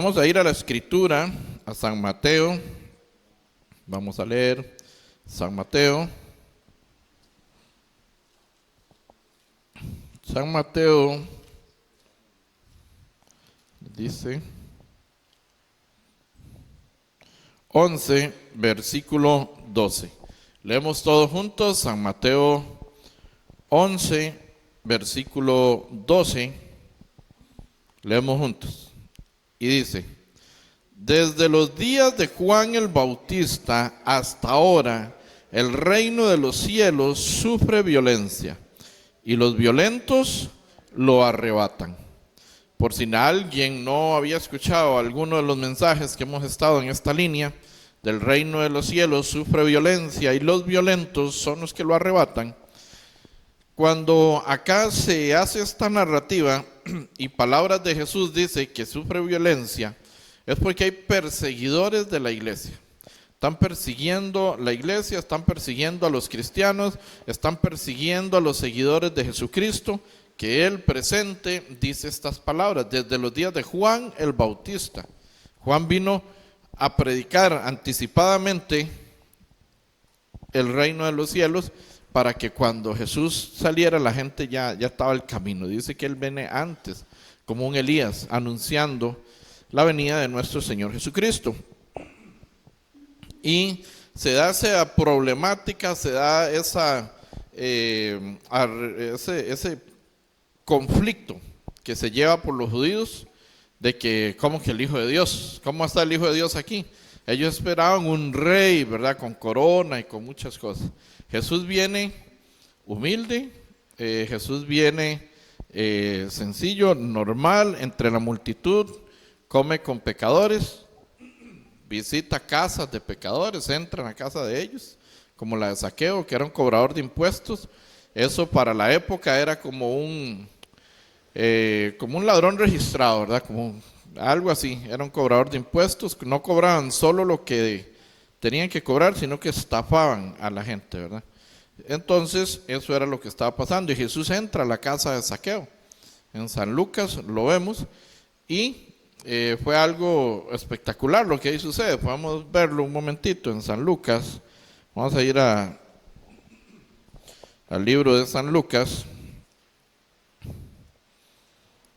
Vamos a ir a la escritura, a San Mateo. Vamos a leer San Mateo. San Mateo dice 11, versículo 12. Leemos todos juntos San Mateo 11, versículo 12. Leemos juntos. Y dice: desde los días de Juan el Bautista hasta ahora, el reino de los cielos sufre violencia, y los violentos lo arrebatan. Por si alguien no había escuchado alguno de los mensajes que hemos estado en esta línea, del reino de los cielos sufre violencia y los violentos son los que lo arrebatan. Cuando acá se hace esta narrativa y palabras de Jesús dice que sufre violencia, es porque hay perseguidores de la iglesia. Están persiguiendo la iglesia, están persiguiendo a los cristianos, están persiguiendo a los seguidores de Jesucristo, que Él presente dice estas palabras, desde los días de Juan el Bautista. Juan vino a predicar anticipadamente el reino de los cielos, para que cuando Jesús saliera la gente ya estaba el camino. Dice que Él viene antes, como un Elías, anunciando la venida de nuestro Señor Jesucristo. Y se da esa problemática, se da ese conflicto que se lleva por los judíos, de que, ¿cómo que el Hijo de Dios? ¿Cómo está el Hijo de Dios aquí? Ellos esperaban un rey, ¿verdad? Con corona y con muchas cosas. Jesús viene humilde, Jesús viene sencillo, normal, entre la multitud, come con pecadores, visita casas de pecadores, entra en la casa de ellos, como la de Zaqueo, que era un cobrador de impuestos. Eso para la época era como un ladrón registrado, ¿verdad? Como algo así, era un cobrador de impuestos, que no cobraban solo lo que tenían que cobrar, sino que estafaban a la gente, ¿verdad? Entonces, eso era lo que estaba pasando. Y Jesús entra a la casa de Zaqueo. En San Lucas lo vemos. Y fue algo espectacular lo que ahí sucede. Podemos verlo un momentito en San Lucas. Vamos a ir al libro de San Lucas,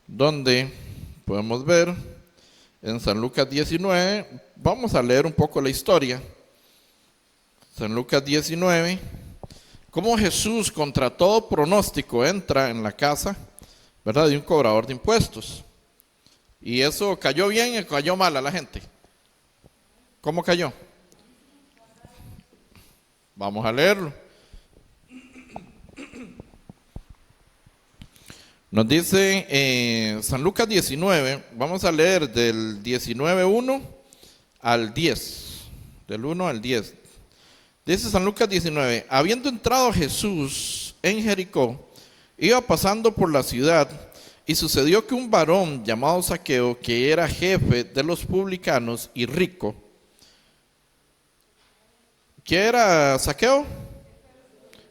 donde podemos ver en San Lucas 19, vamos a leer un poco la historia. San Lucas 19, cómo Jesús contra todo pronóstico entra en la casa, ¿verdad?, de un cobrador de impuestos. Y eso cayó bien y cayó mal a la gente. ¿Cómo cayó? Vamos a leerlo. Nos dice San Lucas 19, vamos a leer del 19:1 al 10, del 1 al 10. Dice San Lucas 19, habiendo entrado Jesús en Jericó, iba pasando por la ciudad, y sucedió que un varón llamado Zaqueo, que era jefe de los publicanos y rico. ¿Qué era Zaqueo?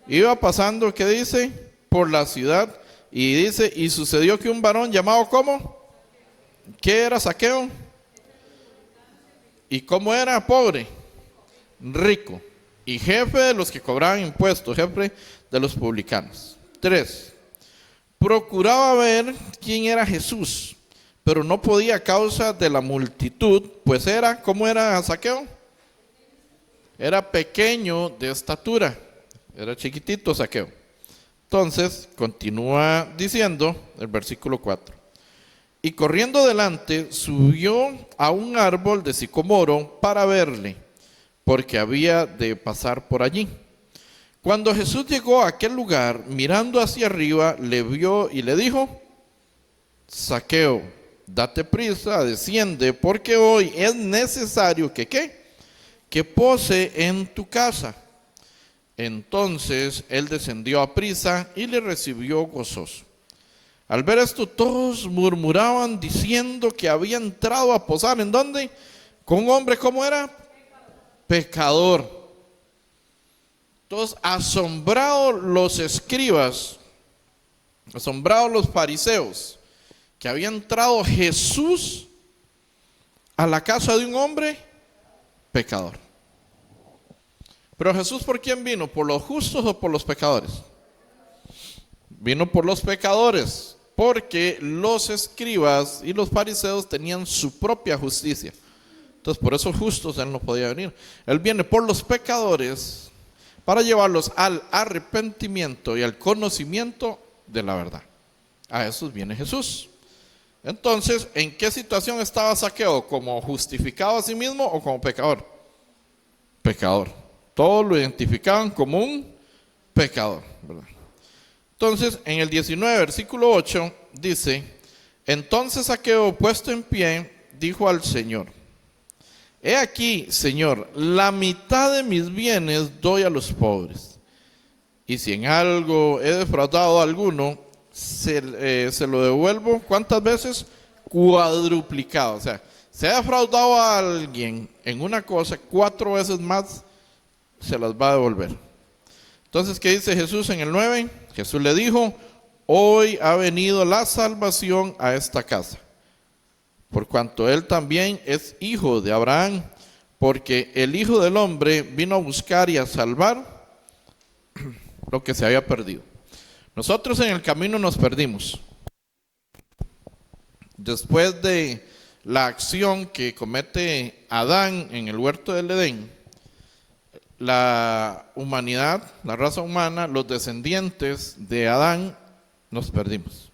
Iba pasando, ¿qué dice? Por la ciudad. Y dice, y sucedió que un varón llamado, ¿cómo? ¿Qué era Zaqueo? ¿Y cómo era? Pobre, rico, y jefe de los que cobraban impuestos, jefe de los publicanos. 3. Procuraba ver quién era Jesús, pero no podía a causa de la multitud, pues era, ¿cómo era Zaqueo? Era pequeño de estatura, era chiquitito Zaqueo. Entonces, continúa diciendo el versículo 4. Y corriendo delante, subió a un árbol de sicomoro para verle, porque había de pasar por allí. Cuando Jesús llegó a aquel lugar, mirando hacia arriba, le vio y le dijo: Zaqueo, date prisa, desciende, porque hoy es necesario que, ¿qué? Que pose en tu casa. Entonces él descendió a prisa y le recibió gozoso. Al ver esto, todos murmuraban diciendo que había entrado a posar. ¿En dónde? Con un hombre, ¿cómo era? Pecador. Todos asombrados los escribas, asombrados los fariseos, que había entrado Jesús a la casa de un hombre pecador. Pero Jesús, ¿por quién vino? ¿Por los justos o por los pecadores? Vino por los pecadores, porque los escribas y los fariseos tenían su propia justicia. Entonces, por esos justos Él no podía venir. Él viene por los pecadores para llevarlos al arrepentimiento y al conocimiento de la verdad. A esos viene Jesús. Entonces, ¿en qué situación estaba Zaqueo? ¿Como justificado a sí mismo o como pecador? Pecador. Todos lo identificaban como un pecador, ¿verdad? Entonces, en el 19, versículo 8, dice: entonces Zaqueo, puesto en pie, dijo al Señor: he aquí, Señor, la mitad de mis bienes doy a los pobres, y si en algo he defraudado a alguno, se lo devuelvo, ¿cuántas veces? Cuadruplicado. O sea, se ha defraudado a alguien en una cosa, 4 veces más se las va a devolver. Entonces, ¿qué dice Jesús en el 9? Jesús le dijo: hoy ha venido la salvación a esta casa, por cuanto él también es hijo de Abraham, porque el Hijo del Hombre vino a buscar y a salvar lo que se había perdido. Nosotros en el camino nos perdimos. Después de la acción que comete Adán en el huerto del Edén, la humanidad, la raza humana, los descendientes de Adán, nos perdimos.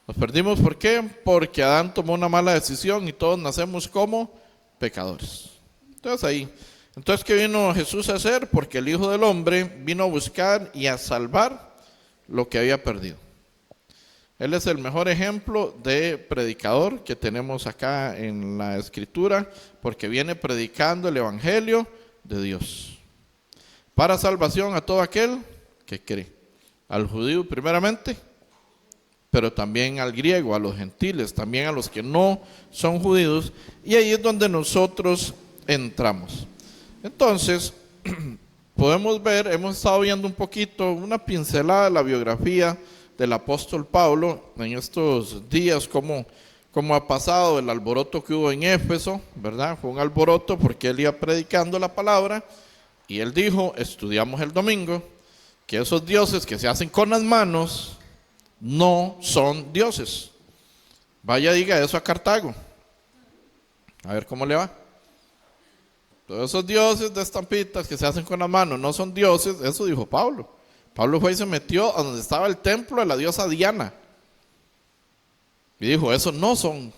Nos perdimos, ¿por qué? Porque Adán tomó una mala decisión y todos nacemos como pecadores. Entonces, ¿qué vino Jesús a hacer? Porque el Hijo del Hombre vino a buscar y a salvar lo que había perdido. Él es el mejor ejemplo de predicador que tenemos acá en la Escritura, porque viene predicando el Evangelio de Dios para salvación a todo aquel que cree, al judío primeramente, pero también al griego, a los gentiles, también a los que no son judíos, y ahí es donde nosotros entramos. Entonces, podemos ver, hemos estado viendo un poquito, una pincelada de la biografía del apóstol Pablo en estos días, cómo ha pasado el alboroto que hubo en Éfeso, ¿verdad? Fue un alboroto porque él iba predicando la palabra y él dijo, estudiamos el domingo, que esos dioses que se hacen con las manos no son dioses. Vaya, diga eso a Cartago, a ver cómo le va. Todos esos dioses de estampitas que se hacen con la mano no son dioses, eso dijo Pablo. Pablo fue y se metió a donde estaba el templo de la diosa Diana y dijo, esos no son.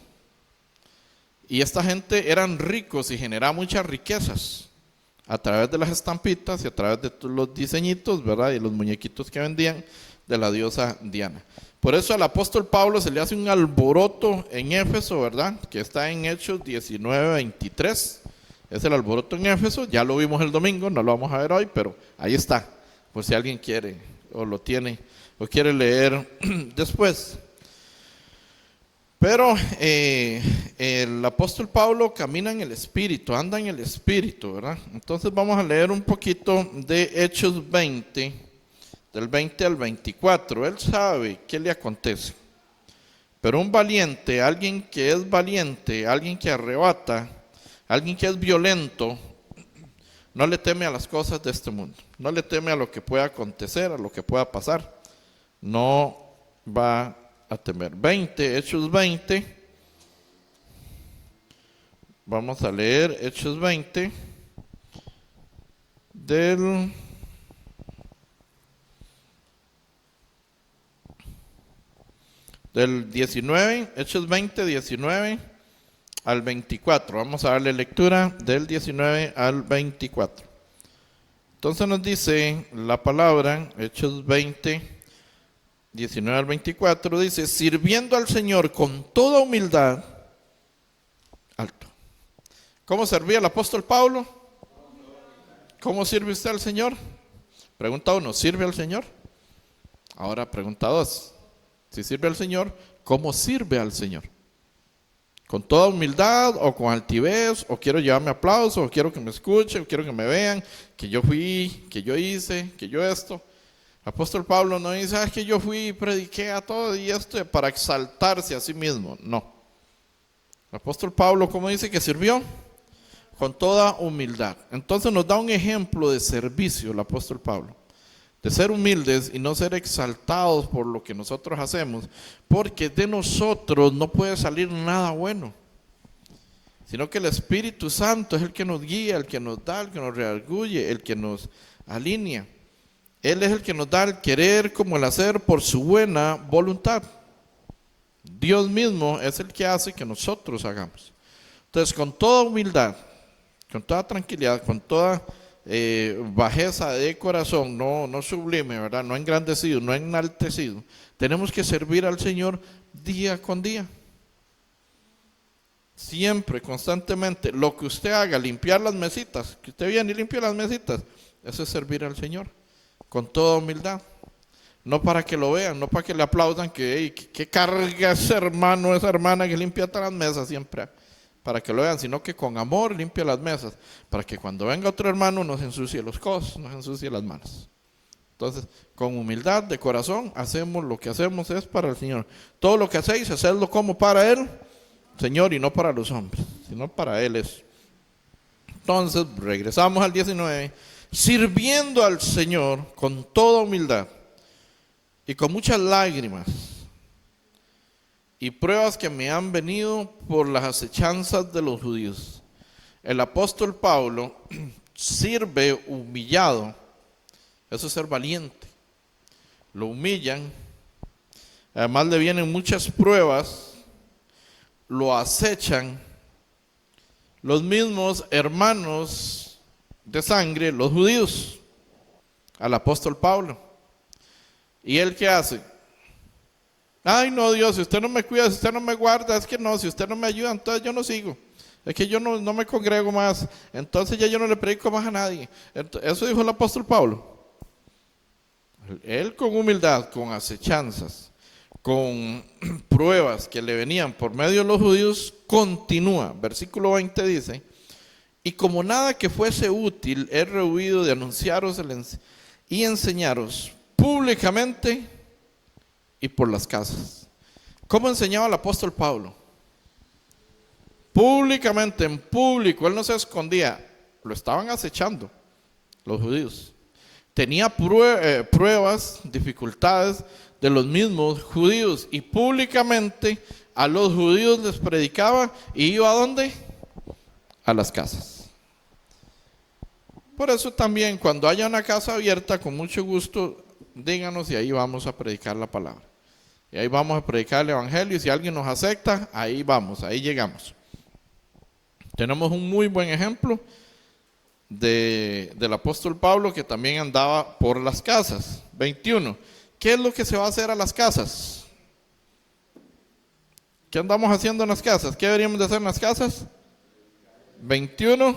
Y esta gente eran ricos y generaban muchas riquezas a través de las estampitas y a través de los diseñitos, ¿verdad? Y los muñequitos que vendían de la diosa Diana. Por eso al apóstol Pablo se le hace un alboroto en Éfeso, ¿verdad? Que está en Hechos 19:23. Es el alboroto en Éfeso, ya lo vimos el domingo, no lo vamos a ver hoy, pero ahí está, por si alguien quiere o lo tiene o quiere leer después. Pero el apóstol Pablo camina en el Espíritu, anda en el Espíritu, ¿verdad? Entonces vamos a leer un poquito de Hechos 20, del 20 al 24. Él sabe qué le acontece. Pero un valiente, alguien que es valiente, alguien que arrebata, alguien que es violento, no le teme a las cosas de este mundo, no le teme a lo que pueda acontecer, a lo que pueda pasar, no va a temer. Hechos 20, vamos a leer Hechos 20, del 19, Hechos 20, 19 al 24. Vamos a darle lectura del 19 al 24. Entonces nos dice la palabra, Hechos 20, 19 al 24, dice, sirviendo al Señor con toda humildad, alto. ¿Cómo servía el apóstol Pablo? ¿Cómo sirve usted al Señor? Pregunta 1, ¿sirve al Señor? Ahora pregunta 2, si sirve al Señor, ¿cómo sirve al Señor? ¿Con toda humildad o con altivez? ¿O quiero llevarme aplauso? ¿O quiero que me escuchen? ¿O quiero que me vean? Que yo fui, que yo hice, que yo esto. El apóstol Pablo no dice, que yo fui y prediqué a todo y esto para exaltarse a sí mismo. No. El apóstol Pablo, ¿cómo dice que sirvió? Con toda humildad. Entonces nos da un ejemplo de servicio el apóstol Pablo, de ser humildes y no ser exaltados por lo que nosotros hacemos, porque de nosotros no puede salir nada bueno, sino que el Espíritu Santo es el que nos guía, el que nos da, el que nos redarguye, el que nos alinea. Él es el que nos da el querer como el hacer por su buena voluntad. Dios mismo es el que hace que nosotros hagamos. Entonces, con toda humildad, con toda tranquilidad, con toda bajeza de corazón, no sublime, ¿verdad? No engrandecido, no enaltecido, tenemos que servir al Señor día con día. Siempre, constantemente. Lo que usted haga, limpiar las mesitas, que usted viene y limpia las mesitas, eso es servir al Señor, con toda humildad. No para que lo vean, no para que le aplaudan que hey, qué carga ese hermano, esa hermana que limpia todas las mesas siempre, para que lo vean, sino que con amor limpia las mesas, para que cuando venga otro hermano nos ensucie los codos, nos ensucie las manos. Entonces, con humildad de corazón, hacemos lo que hacemos es para el Señor. Todo lo que hacéis, hacedlo como para Él, Señor, y no para los hombres, sino para Él es. Entonces, regresamos al 19, sirviendo al Señor con toda humildad y con muchas lágrimas y pruebas que me han venido por las acechanzas de los judíos. El apóstol Pablo sirve humillado, eso es ser valiente. Lo humillan, además le vienen muchas pruebas, lo acechan los mismos hermanos de sangre, los judíos, al apóstol Pablo. ¿Y él qué hace? Ay, no, Dios, si usted no me cuida, si usted no me guarda, es que no, si usted no me ayuda, entonces yo no sigo. Es que yo no me congrego más, entonces ya yo no le predico más a nadie. Eso dijo el apóstol Pablo. Él con humildad, con acechanzas, con pruebas que le venían por medio de los judíos, continúa. Versículo 20 dice, y como nada que fuese útil, he rehuido de anunciaros y enseñaros públicamente y por las casas. ¿Cómo enseñaba el apóstol Pablo? Públicamente, en público, él no se escondía, lo estaban acechando los judíos. Tenía pruebas, dificultades de los mismos judíos y públicamente a los judíos les predicaba y iba ¿a dónde? A las casas. Por eso también cuando haya una casa abierta, con mucho gusto, díganos y ahí vamos a predicar la palabra. Y ahí vamos a predicar el evangelio y si alguien nos acepta, ahí vamos, ahí llegamos. Tenemos un muy buen ejemplo del apóstol Pablo que también andaba por las casas. 21. ¿Qué es lo que se va a hacer a las casas? ¿Qué andamos haciendo en las casas? ¿Qué deberíamos de hacer en las casas? 21.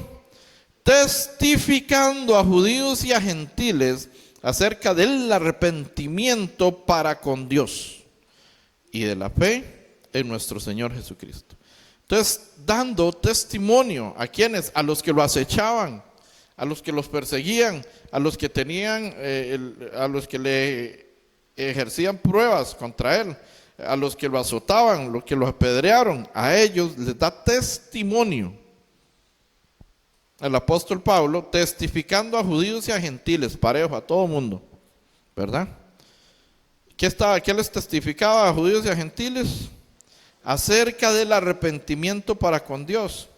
Testificando a judíos y a gentiles acerca del arrepentimiento para con Dios y de la fe en nuestro Señor Jesucristo. Entonces, dando testimonio a quienes, a los que lo acechaban, a los que los perseguían, a los que tenían, a los que le ejercían pruebas contra él, a los que lo azotaban, los que lo apedrearon, a ellos les da testimonio. El apóstol Pablo testificando a judíos y a gentiles, parejo, a todo mundo, ¿verdad? ¿Qué les testificaba a judíos y a gentiles? Acerca del arrepentimiento para con Dios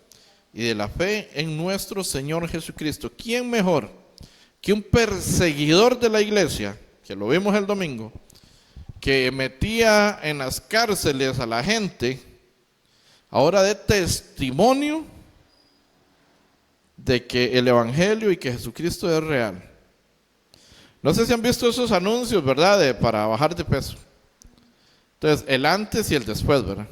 y de la fe en nuestro Señor Jesucristo. ¿Quién mejor que un perseguidor de la iglesia, que lo vimos el domingo, que metía en las cárceles a la gente, ahora de testimonio de que el evangelio y que Jesucristo es real? No sé si han visto esos anuncios, ¿verdad? Para bajar de peso. Entonces, el antes y el después, ¿verdad?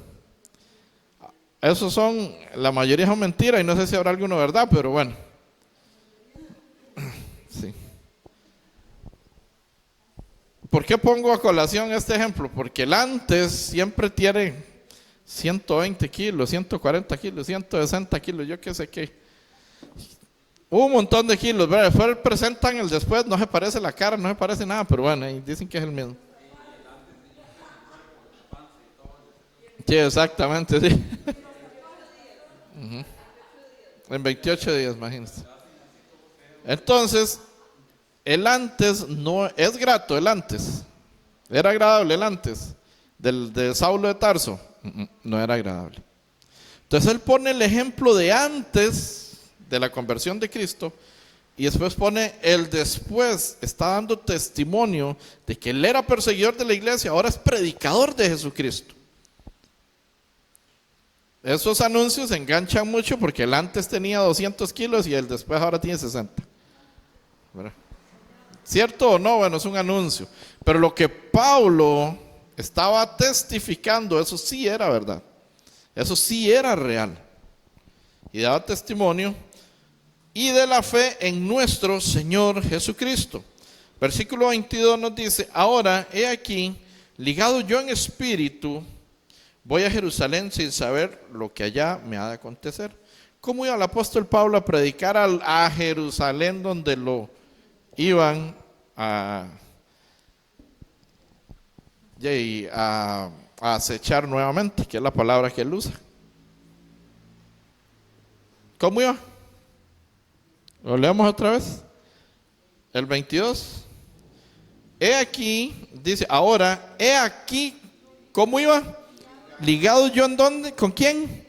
Esos son, la mayoría son mentiras y no sé si habrá alguno verdad, pero bueno. Sí. ¿Por qué pongo a colación este ejemplo? Porque el antes siempre tiene 120 kilos, 140 kilos, 160 kilos, yo qué sé qué. Un montón de kilos, ¿verdad? Después presentan el después, no se parece la cara, no se parece nada, pero bueno, dicen que es el mismo. Sí, exactamente, sí. En 28 días, imagínense. Entonces, el antes no es grato, el antes. Era agradable el antes de Saulo de Tarso. No era agradable. Entonces él pone el ejemplo de antes de la conversión de Cristo y después pone el después. Está dando testimonio de que él era perseguidor de la iglesia, ahora es predicador de Jesucristo. Esos anuncios enganchan mucho porque el antes tenía 200 kilos y el después ahora tiene 60. ¿Verdad? ¿Cierto o no? Bueno, es un anuncio. Pero lo que Pablo estaba testificando, eso sí era verdad. Eso sí era real. Y daba testimonio y de la fe en nuestro Señor Jesucristo. Versículo 22 nos dice: ahora he aquí, ligado yo en espíritu, voy a Jerusalén sin saber lo que allá me ha de acontecer. ¿Cómo iba el apóstol Pablo a predicar a Jerusalén, donde lo iban a acechar nuevamente, que es la palabra que él usa? ¿Cómo iba? Lo leemos otra vez. El 22. He aquí, dice, ahora, he aquí, ¿cómo iba? Ligado yo en dónde, ¿con quién?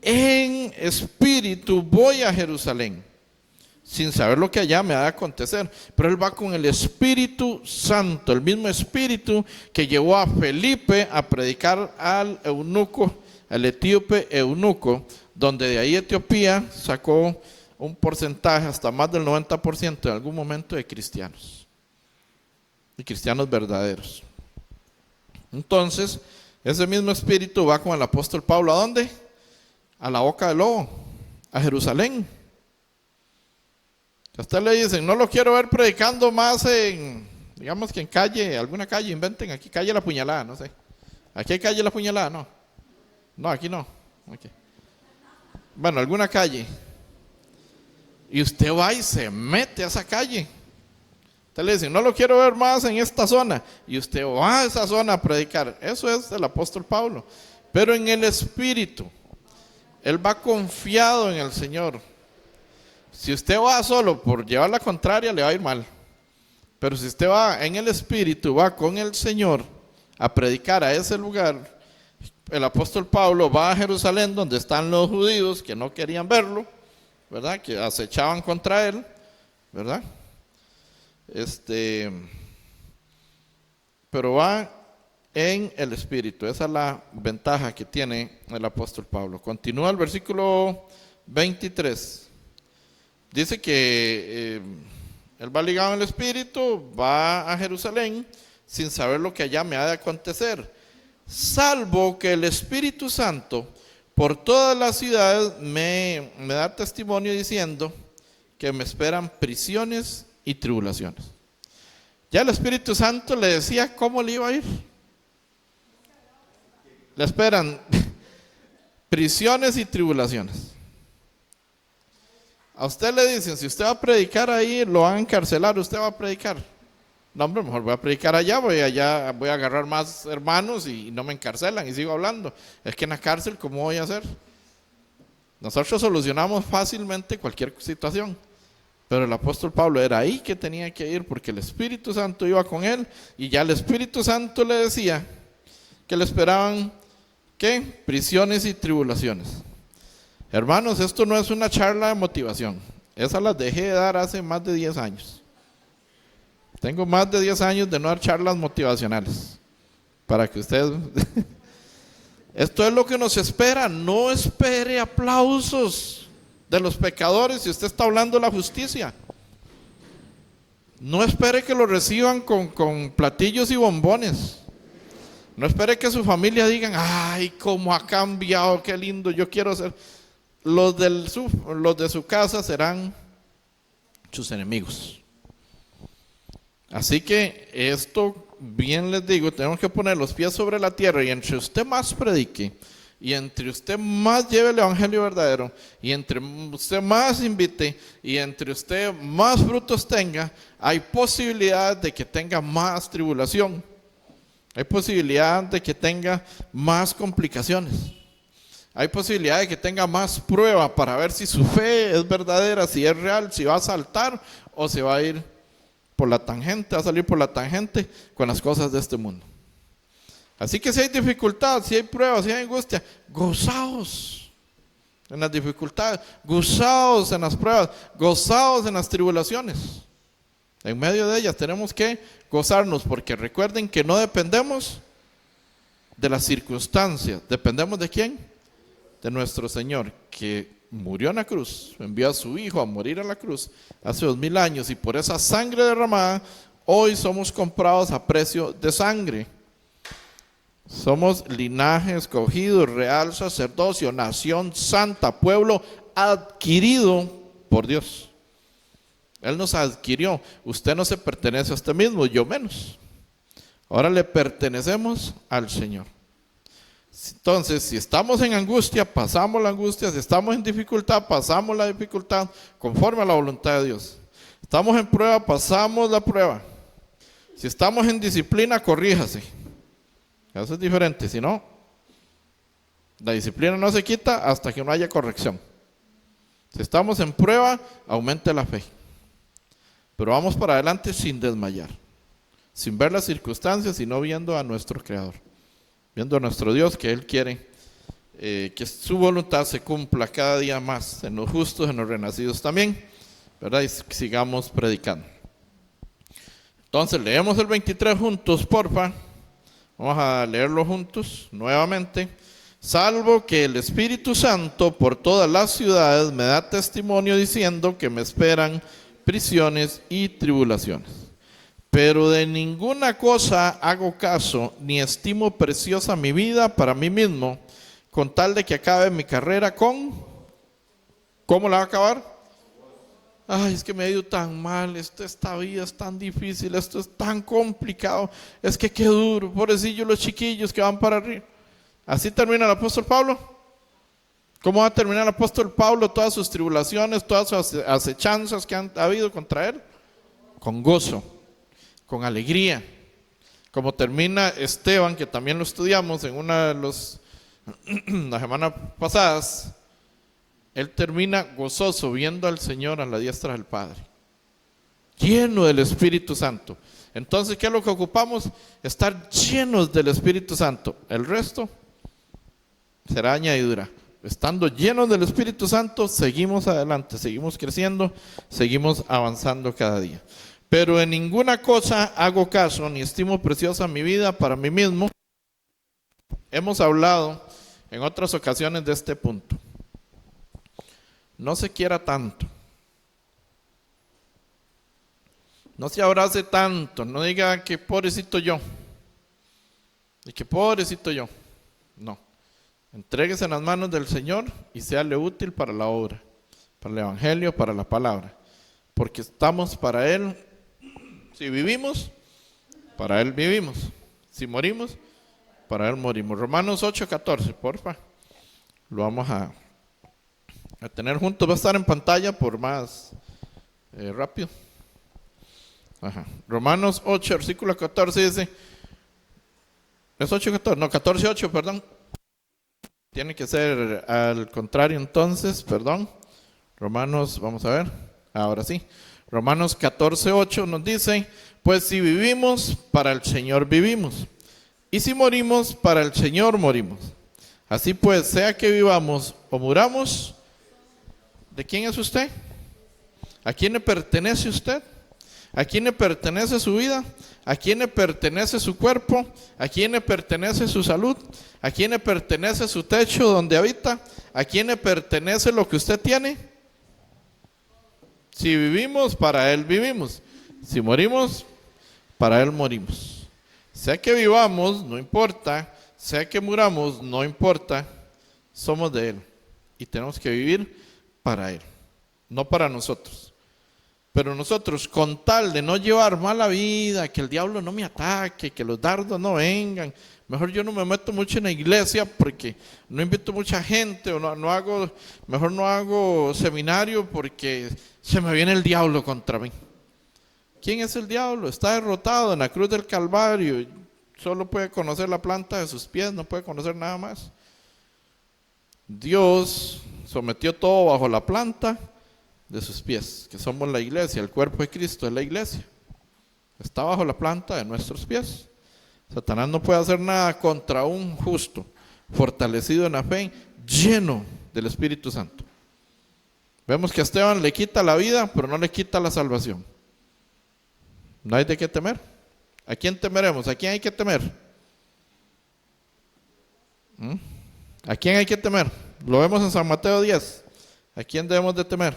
En espíritu voy a Jerusalén, sin saber lo que allá me ha de acontecer. Pero él va con el Espíritu Santo, el mismo Espíritu que llevó a Felipe a predicar al eunuco, al etíope eunuco, donde de ahí Etiopía sacó un porcentaje, hasta más del 90% en algún momento, de cristianos, y cristianos verdaderos. Entonces, ese mismo Espíritu va con el apóstol Pablo, ¿a dónde? A la boca del lobo, a Jerusalén. A usted le dicen, no lo quiero ver predicando más en, digamos que en calle, alguna calle, inventen aquí, calle La Puñalada, no sé. ¿Aquí hay calle La Puñalada? No. No, aquí no. Okay. Bueno, alguna calle. Y usted va y se mete a esa calle. Usted le dice, no lo quiero ver más en esta zona. Y usted va a esa zona a predicar. Eso es el apóstol Pablo. Pero en el Espíritu. Él va confiado en el Señor. Si usted va solo por llevar la contraria, le va a ir mal. Pero si usted va en el Espíritu, va con el Señor a predicar a ese lugar. El apóstol Pablo va a Jerusalén, donde están los judíos que no querían verlo, ¿verdad? Que acechaban contra él, ¿verdad? Pero va en el Espíritu. Esa es la ventaja que tiene el apóstol Pablo. Continúa el versículo 23. Dice que él va ligado en el Espíritu, va a Jerusalén sin saber lo que allá me ha de acontecer, salvo que el Espíritu Santo por todas las ciudades me da testimonio diciendo que me esperan prisiones y tribulaciones. Ya el Espíritu Santo le decía cómo le iba a ir. Le esperan prisiones y tribulaciones. A usted le dicen, si usted va a predicar ahí, lo van a encarcelar, usted va a predicar. No, hombre, mejor voy a predicar allá, voy a agarrar más hermanos y no me encarcelan y sigo hablando. Es que en la cárcel, ¿cómo voy a hacer? Nosotros solucionamos fácilmente cualquier situación. Pero el apóstol Pablo era ahí que tenía que ir, porque el Espíritu Santo iba con él y ya el Espíritu Santo le decía que le esperaban, ¿qué? Prisiones y tribulaciones. Hermanos, esto no es una charla de motivación. Esas las dejé de dar hace más de 10 años. Tengo más de 10 años de no dar charlas motivacionales. Para que ustedes... Esto es lo que nos espera. No espere aplausos de los pecadores si usted está hablando de la justicia. No espere que lo reciban con platillos y bombones. No espere que su familia digan, ay, cómo ha cambiado, qué lindo, yo quiero ser... Los de su casa serán sus enemigos. Así que esto, bien les digo, tenemos que poner los pies sobre la tierra, y entre usted más predique, y entre usted más lleve el evangelio verdadero, y entre usted más invite, y entre usted más frutos tenga, hay posibilidad de que tenga más tribulación. Hay posibilidad de que tenga más complicaciones. Hay posibilidad de que tenga más prueba para ver si su fe es verdadera, si es real, si va a saltar o se va a ir por la tangente, va a salir por la tangente con las cosas de este mundo. Así que si hay dificultad, si hay pruebas, si hay angustia, gozaos en las dificultades, gozaos en las pruebas, gozaos en las tribulaciones. En medio de ellas tenemos que gozarnos, porque recuerden que no dependemos de las circunstancias. ¿Dependemos de quién? De nuestro Señor, que murió en la cruz, envió a su Hijo a morir en la cruz hace 2000 años, y por esa sangre derramada hoy somos comprados a precio de sangre. Somos linaje escogido, real sacerdocio, nación santa, pueblo adquirido por Dios. Él nos adquirió. Usted no se pertenece a usted mismo, yo menos. Ahora le pertenecemos al Señor. Entonces, si estamos en angustia, pasamos la angustia. Si estamos en dificultad, pasamos la dificultad conforme a la voluntad de Dios. Estamos en prueba, pasamos la prueba. Si estamos en disciplina, corríjase. Eso es diferente. Si no, la disciplina no se quita hasta que no haya corrección. Si estamos en prueba, aumente la fe. Pero vamos para adelante sin desmayar, sin ver las circunstancias, sino viendo a nuestro Creador, viendo a nuestro Dios, que Él quiere que su voluntad se cumpla cada día más en los justos, en los renacidos también, ¿verdad? Y sigamos predicando. Entonces leemos el 23 juntos, porfa. Vamos a leerlo juntos nuevamente. Salvo que el Espíritu Santo por todas las ciudades me da testimonio diciendo que me esperan prisiones y tribulaciones. Pero de ninguna cosa hago caso, ni estimo preciosa mi vida para mí mismo, con tal de que acabe mi carrera con... ¿Cómo la va a acabar? Ay, es que me ha ido tan mal, esta vida es tan difícil, esto es tan complicado, es que qué duro, pobrecillos los chiquillos que van para arriba. Así termina el apóstol Pablo. ¿Cómo va a terminar el apóstol Pablo todas sus tribulaciones, todas sus acechanzas que han habido contra él? Con gozo, con alegría. Como termina Esteban, que también lo estudiamos en una de las semanas pasadas. Él termina gozoso viendo al Señor a la diestra del Padre, lleno del Espíritu Santo. Entonces, ¿qué es lo que ocupamos? Estar llenos del Espíritu Santo. El resto será añadidura. Estando llenos del Espíritu Santo, seguimos adelante, seguimos creciendo, seguimos avanzando cada día. Pero en ninguna cosa hago caso, ni estimo preciosa mi vida para mí mismo. Hemos hablado en otras ocasiones de este punto. No se quiera tanto. No se abrace tanto. No diga que pobrecito yo. Y que pobrecito yo. No. Entréguese en las manos del Señor y séale útil para la obra, para el evangelio, para la palabra. Porque estamos para Él. Si vivimos, para Él vivimos. Si morimos, para Él morimos. Romanos 8:14, porfa. Lo vamos a tener juntos. Va a estar en pantalla por más rápido. Ajá. Romanos 8, versículo 14 dice. ¿Es 8:14? No, 14:8, perdón. Tiene que ser al contrario entonces, perdón. Romanos, vamos a ver, ahora sí. Romanos 14:8 nos dice, pues si vivimos, para el Señor vivimos. Y si morimos, para el Señor morimos. Así pues, sea que vivamos o muramos, ¿de quién es usted? ¿A quién le pertenece usted? ¿A quién le pertenece su vida? ¿A quién le pertenece su cuerpo? ¿A quién le pertenece su salud? ¿A quién le pertenece su techo donde habita? ¿A quién le pertenece lo que usted tiene? Si vivimos, para Él vivimos. Si morimos, para Él morimos. Sea que vivamos, no importa. Sea que muramos, no importa. Somos de Él. Y tenemos que vivir para Él, no para nosotros. Pero nosotros, con tal de no llevar mala vida, que el diablo no me ataque, que los dardos no vengan, mejor yo no me meto mucho en la iglesia porque no invito mucha gente, o mejor no hago seminario porque se me viene el diablo contra mí. ¿Quién es el diablo? Está derrotado en la cruz del Calvario. Solo puede conocer la planta de sus pies, no puede conocer nada más. Dios sometió todo bajo la planta de sus pies, que somos la iglesia, el cuerpo de Cristo es la iglesia. Está bajo la planta de nuestros pies. Satanás no puede hacer nada contra un justo, fortalecido en la fe, lleno del Espíritu Santo. Vemos que a Esteban le quita la vida, pero no le quita la salvación. No hay de qué temer. ¿A quién temeremos? ¿A quién hay que temer? ¿A quién hay que temer? Lo vemos en San Mateo 10. ¿A quién debemos de temer?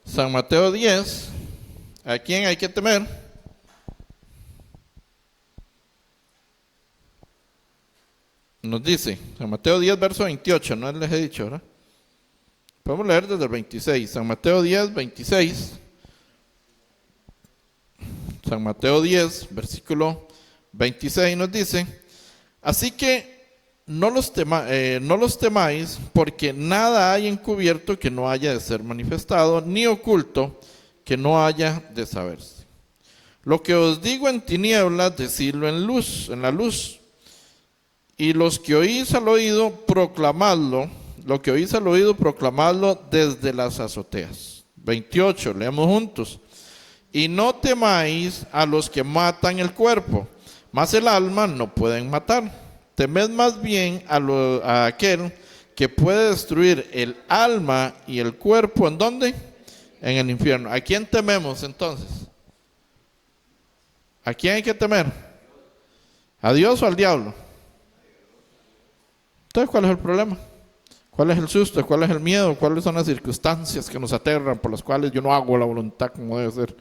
San Mateo 10. ¿A quién hay que temer? Nos dice, San Mateo 10, verso 28, no les he dicho, ¿verdad? Podemos leer desde el 26, San Mateo 10, 26. San Mateo 10, versículo 26 nos dice, así que no los temáis, porque nada hay encubierto que no haya de ser manifestado, ni oculto que no haya de saberse. Lo que os digo en tinieblas, decidlo en luz, en la luz. Y los que oís al oído, proclamadlo. Lo que oís al oído, proclamadlo desde las azoteas. 28, leemos juntos. Y no temáis a los que matan el cuerpo, mas el alma no pueden matar. Temed más bien a aquel que puede destruir el alma y el cuerpo, ¿en dónde? En el infierno. ¿A quién tememos entonces? ¿A quién hay que temer? ¿A Dios o al diablo? Entonces, ¿cuál es el problema? ¿Cuál es el susto? ¿Cuál es el miedo? ¿Cuáles son las circunstancias que nos aterran, por las cuales yo no hago la voluntad como debe ser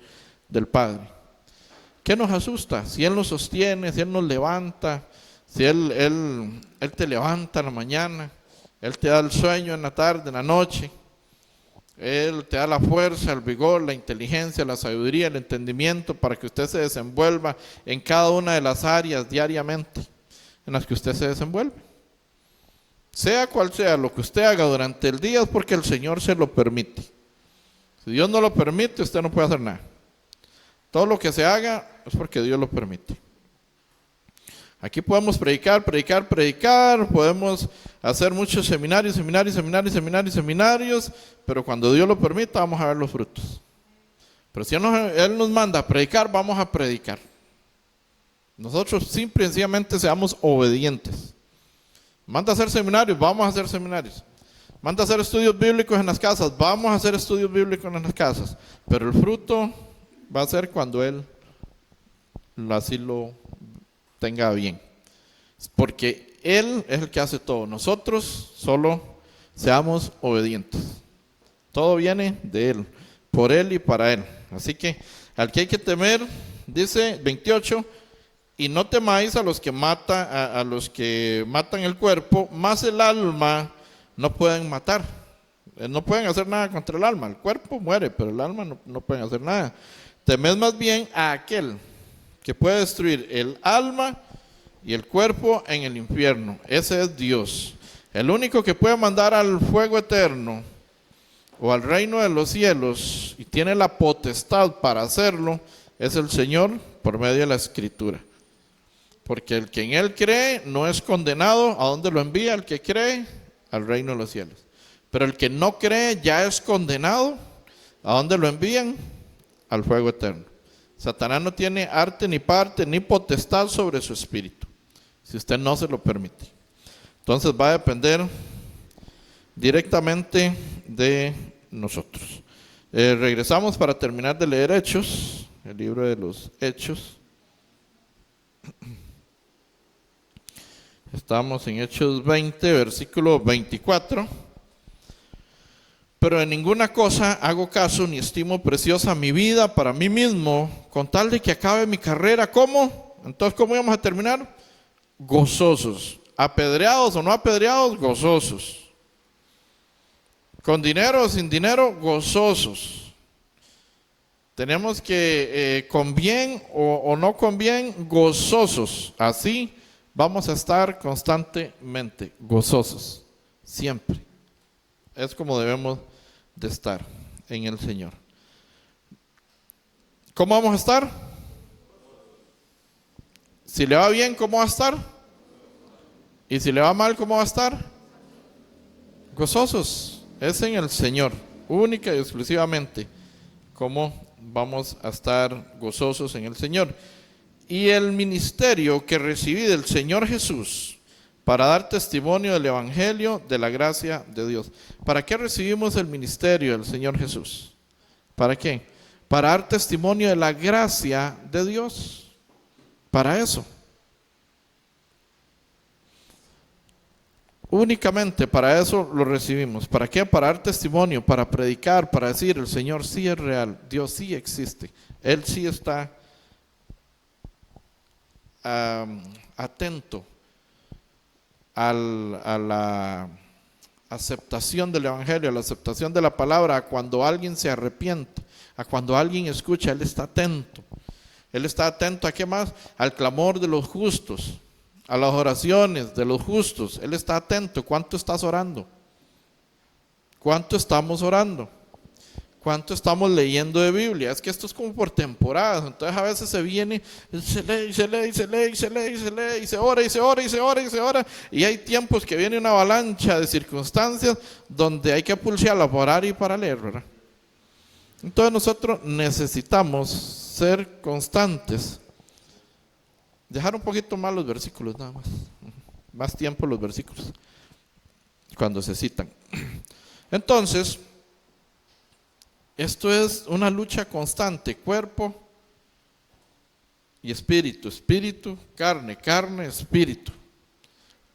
del Padre? ¿Qué nos asusta? Si Él nos sostiene, si Él nos levanta, si Él te levanta en la mañana, Él te da el sueño en la tarde, en la noche, Él te da la fuerza, el vigor, la inteligencia, la sabiduría, el entendimiento para que usted se desenvuelva en cada una de las áreas diariamente en las que usted se desenvuelve. Sea cual sea lo que usted haga durante el día es porque el Señor se lo permite. Si Dios no lo permite, usted no puede hacer nada. Todo lo que se haga es porque Dios lo permite. Aquí podemos predicar, podemos hacer muchos seminarios, pero cuando Dios lo permita vamos a ver los frutos. Pero si Él nos manda a predicar, vamos a predicar. Nosotros simple y sencillamente seamos obedientes. Manda a hacer seminarios, vamos a hacer seminarios. Manda a hacer estudios bíblicos en las casas, vamos a hacer estudios bíblicos en las casas. Pero el fruto va a ser cuando Él así lo tenga bien. Porque Él es el que hace todo. Nosotros solo seamos obedientes. Todo viene de Él, por Él y para Él. Así que al que hay que temer, dice 28, y no temáis a los que matan el cuerpo, más el alma no pueden matar. No pueden hacer nada contra el alma. El cuerpo muere, pero el alma no pueden hacer nada. Temed más bien a aquel que puede destruir el alma y el cuerpo en el infierno. Ese es Dios. El único que puede mandar al fuego eterno o al reino de los cielos y tiene la potestad para hacerlo es el Señor por medio de la Escritura. Porque el que en Él cree no es condenado. ¿A dónde lo envía? El que cree al reino de los cielos. Pero el que no cree ya es condenado. ¿A dónde lo envían? Al fuego eterno. Satanás no tiene arte ni parte ni potestad sobre su espíritu, si usted no se lo permite. Entonces va a depender directamente de nosotros. Regresamos para terminar de leer Hechos, el libro de los Hechos. Estamos en Hechos 20, versículo 24. Pero en ninguna cosa hago caso ni estimo preciosa mi vida para mí mismo, con tal de que acabe mi carrera. ¿Cómo? Entonces, ¿cómo íbamos a terminar? Gozosos. Apedreados o no apedreados, gozosos. Con dinero o sin dinero, gozosos. Tenemos que, con bien o no con bien, gozosos. Así vamos a estar constantemente gozosos, siempre. Es como debemos de estar en el Señor. ¿Cómo vamos a estar? Si le va bien, ¿cómo va a estar? Y si le va mal, ¿cómo va a estar? Gozosos. Es en el Señor, única y exclusivamente, cómo vamos a estar gozosos en el Señor. Y el ministerio que recibí del Señor Jesús para dar testimonio del Evangelio de la gracia de Dios. ¿Para qué recibimos el ministerio del Señor Jesús? ¿Para qué? Para dar testimonio de la gracia de Dios. Para eso. Únicamente para eso lo recibimos. ¿Para qué? Para dar testimonio, para predicar, para decir el Señor sí es real, Dios sí existe, Él sí está atento a la aceptación del Evangelio, a la aceptación de la palabra, a cuando alguien se arrepiente, a cuando alguien escucha, Él está atento. Él está atento ¿a qué más? Al clamor de los justos, a las oraciones de los justos. Él está atento. ¿Cuánto estás orando? ¿Cuánto estamos orando? ¿Cuánto estamos leyendo de Biblia? Es que esto es como por temporadas. Entonces a veces se viene, se lee, se lee, se lee, se lee, se lee, y se ora, y se ora, y se ora, y se ora. Y hay tiempos que viene una avalancha de circunstancias donde hay que pulsearla para orar y para leer, ¿verdad? Entonces nosotros necesitamos ser constantes. Dejar un poquito más los versículos nada más. Más tiempo los versículos cuando se citan. Entonces, esto es una lucha constante, cuerpo y espíritu, espíritu, carne, carne, espíritu.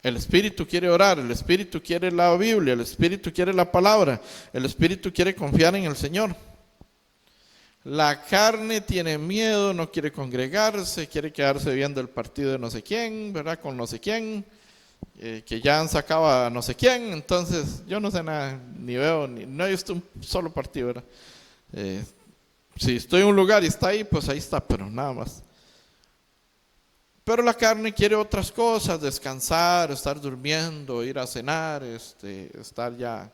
El espíritu quiere orar, el espíritu quiere la Biblia, el espíritu quiere la palabra, el espíritu quiere confiar en el Señor. La carne tiene miedo, no quiere congregarse, quiere quedarse viendo el partido de no sé quién, ¿verdad? Con no sé quién, que ya han sacado a no sé quién. Entonces yo no sé nada, ni veo, no he visto un solo partido, ¿verdad? Si estoy en un lugar y está ahí, pues ahí está, pero nada más. Pero la carne quiere otras cosas, descansar, estar durmiendo, ir a cenar, estar ya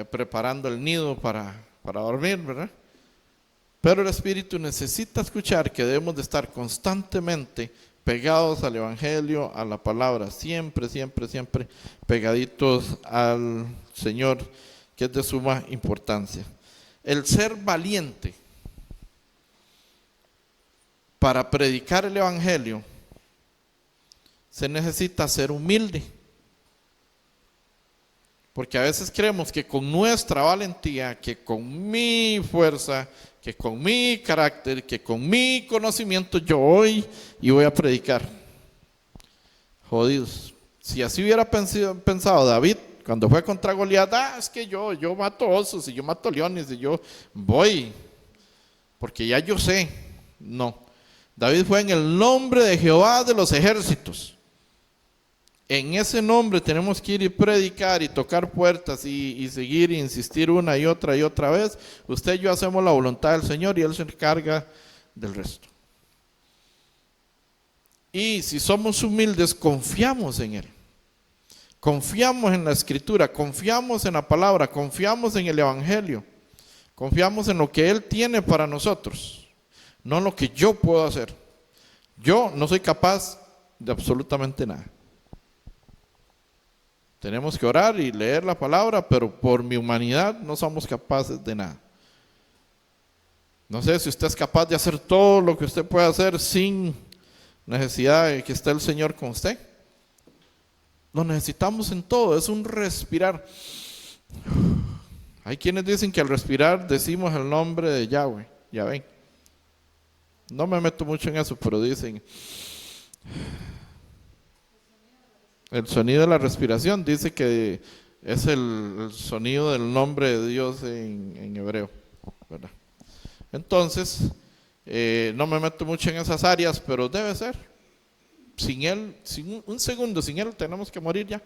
preparando el nido para dormir, ¿verdad? Pero el espíritu necesita escuchar que debemos de estar constantemente pegados al Evangelio, a la palabra, siempre, siempre, siempre pegaditos al Señor, que es de suma importancia. El ser valiente para predicar el Evangelio, se necesita ser humilde. Porque a veces creemos que con nuestra valentía, que con mi fuerza, que con mi carácter, que con mi conocimiento yo voy y voy a predicar. Jodidos. Si así hubiera pensado David cuando fue contra Goliat, es que yo mato osos y yo mato leones y yo voy, porque ya yo sé. No. David fue en el nombre de Jehová de los ejércitos. En ese nombre tenemos que ir y predicar y tocar puertas y seguir e insistir una y otra vez. Usted y yo hacemos la voluntad del Señor y Él se encarga del resto. Y si somos humildes, confiamos en Él. Confiamos en la Escritura, confiamos en la palabra, confiamos en el Evangelio. Confiamos en lo que Él tiene para nosotros, no en lo que yo puedo hacer. Yo no soy capaz de absolutamente nada. Tenemos que orar y leer la palabra, pero por mi humanidad no somos capaces de nada. No sé si usted es capaz de hacer todo lo que usted puede hacer sin necesidad de que esté el Señor con usted. Lo necesitamos en todo, es un respirar. Hay quienes dicen que al respirar decimos el nombre de Yahweh, ya ven. No me meto mucho en eso, pero dicen... El sonido de la respiración dice que es el sonido del nombre de Dios en hebreo, ¿verdad? Entonces, no me meto mucho en esas áreas, pero debe ser. Sin Él, un segundo sin Él tenemos que morir ya.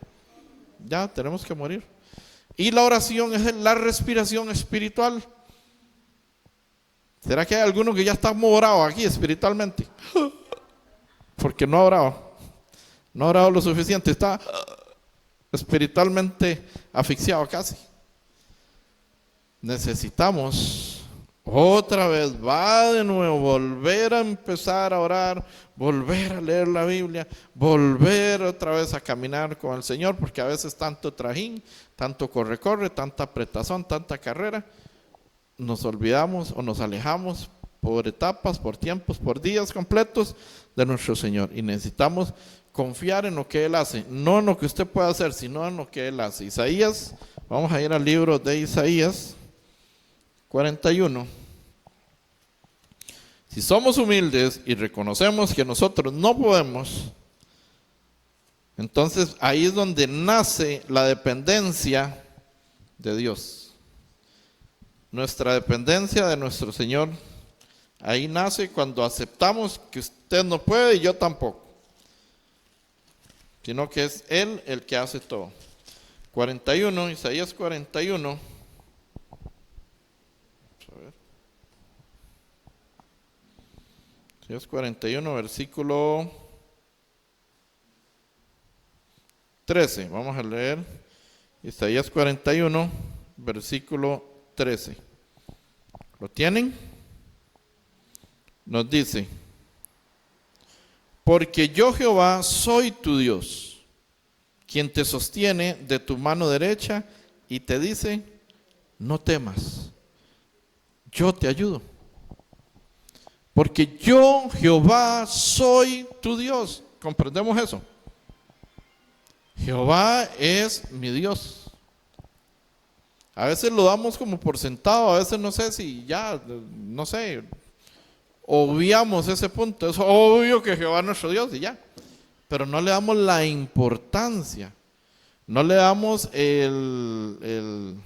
Ya tenemos que morir. Y la oración es la respiración espiritual. ¿Será que hay alguno que ya está morado aquí espiritualmente? Porque no ha orado. No ha orado lo suficiente, está espiritualmente asfixiado casi. Necesitamos otra vez va de nuevo, volver a empezar a orar, volver a leer la Biblia, volver otra vez a caminar con el Señor, porque a veces tanto trajín, tanto corre, tanta apretazón, tanta carrera, nos olvidamos o nos alejamos por etapas, por tiempos, por días completos de nuestro Señor. Y necesitamos confiar en lo que Él hace, no en lo que usted pueda hacer, sino en lo que Él hace. Isaías, vamos a ir al libro de Isaías 41. Si somos humildes y reconocemos que nosotros no podemos, entonces ahí es donde nace la dependencia de Dios. Nuestra dependencia de nuestro Señor, ahí nace cuando aceptamos que usted no puede y yo tampoco, sino que es Él el que hace todo. 41, Isaías 41. Isaías 41, versículo 13. Vamos a leer Isaías 41, versículo 13. ¿Lo tienen? Nos dice: porque yo Jehová soy tu Dios, quien te sostiene de tu mano derecha y te dice: no temas, yo te ayudo. Porque yo, Jehová, soy tu Dios. ¿Comprendemos eso? Jehová es mi Dios. A veces lo damos como por sentado, a veces no sé si ya, no sé, obviamos ese punto. Es obvio que Jehová es nuestro Dios y ya. Pero no le damos la importancia, no le damos el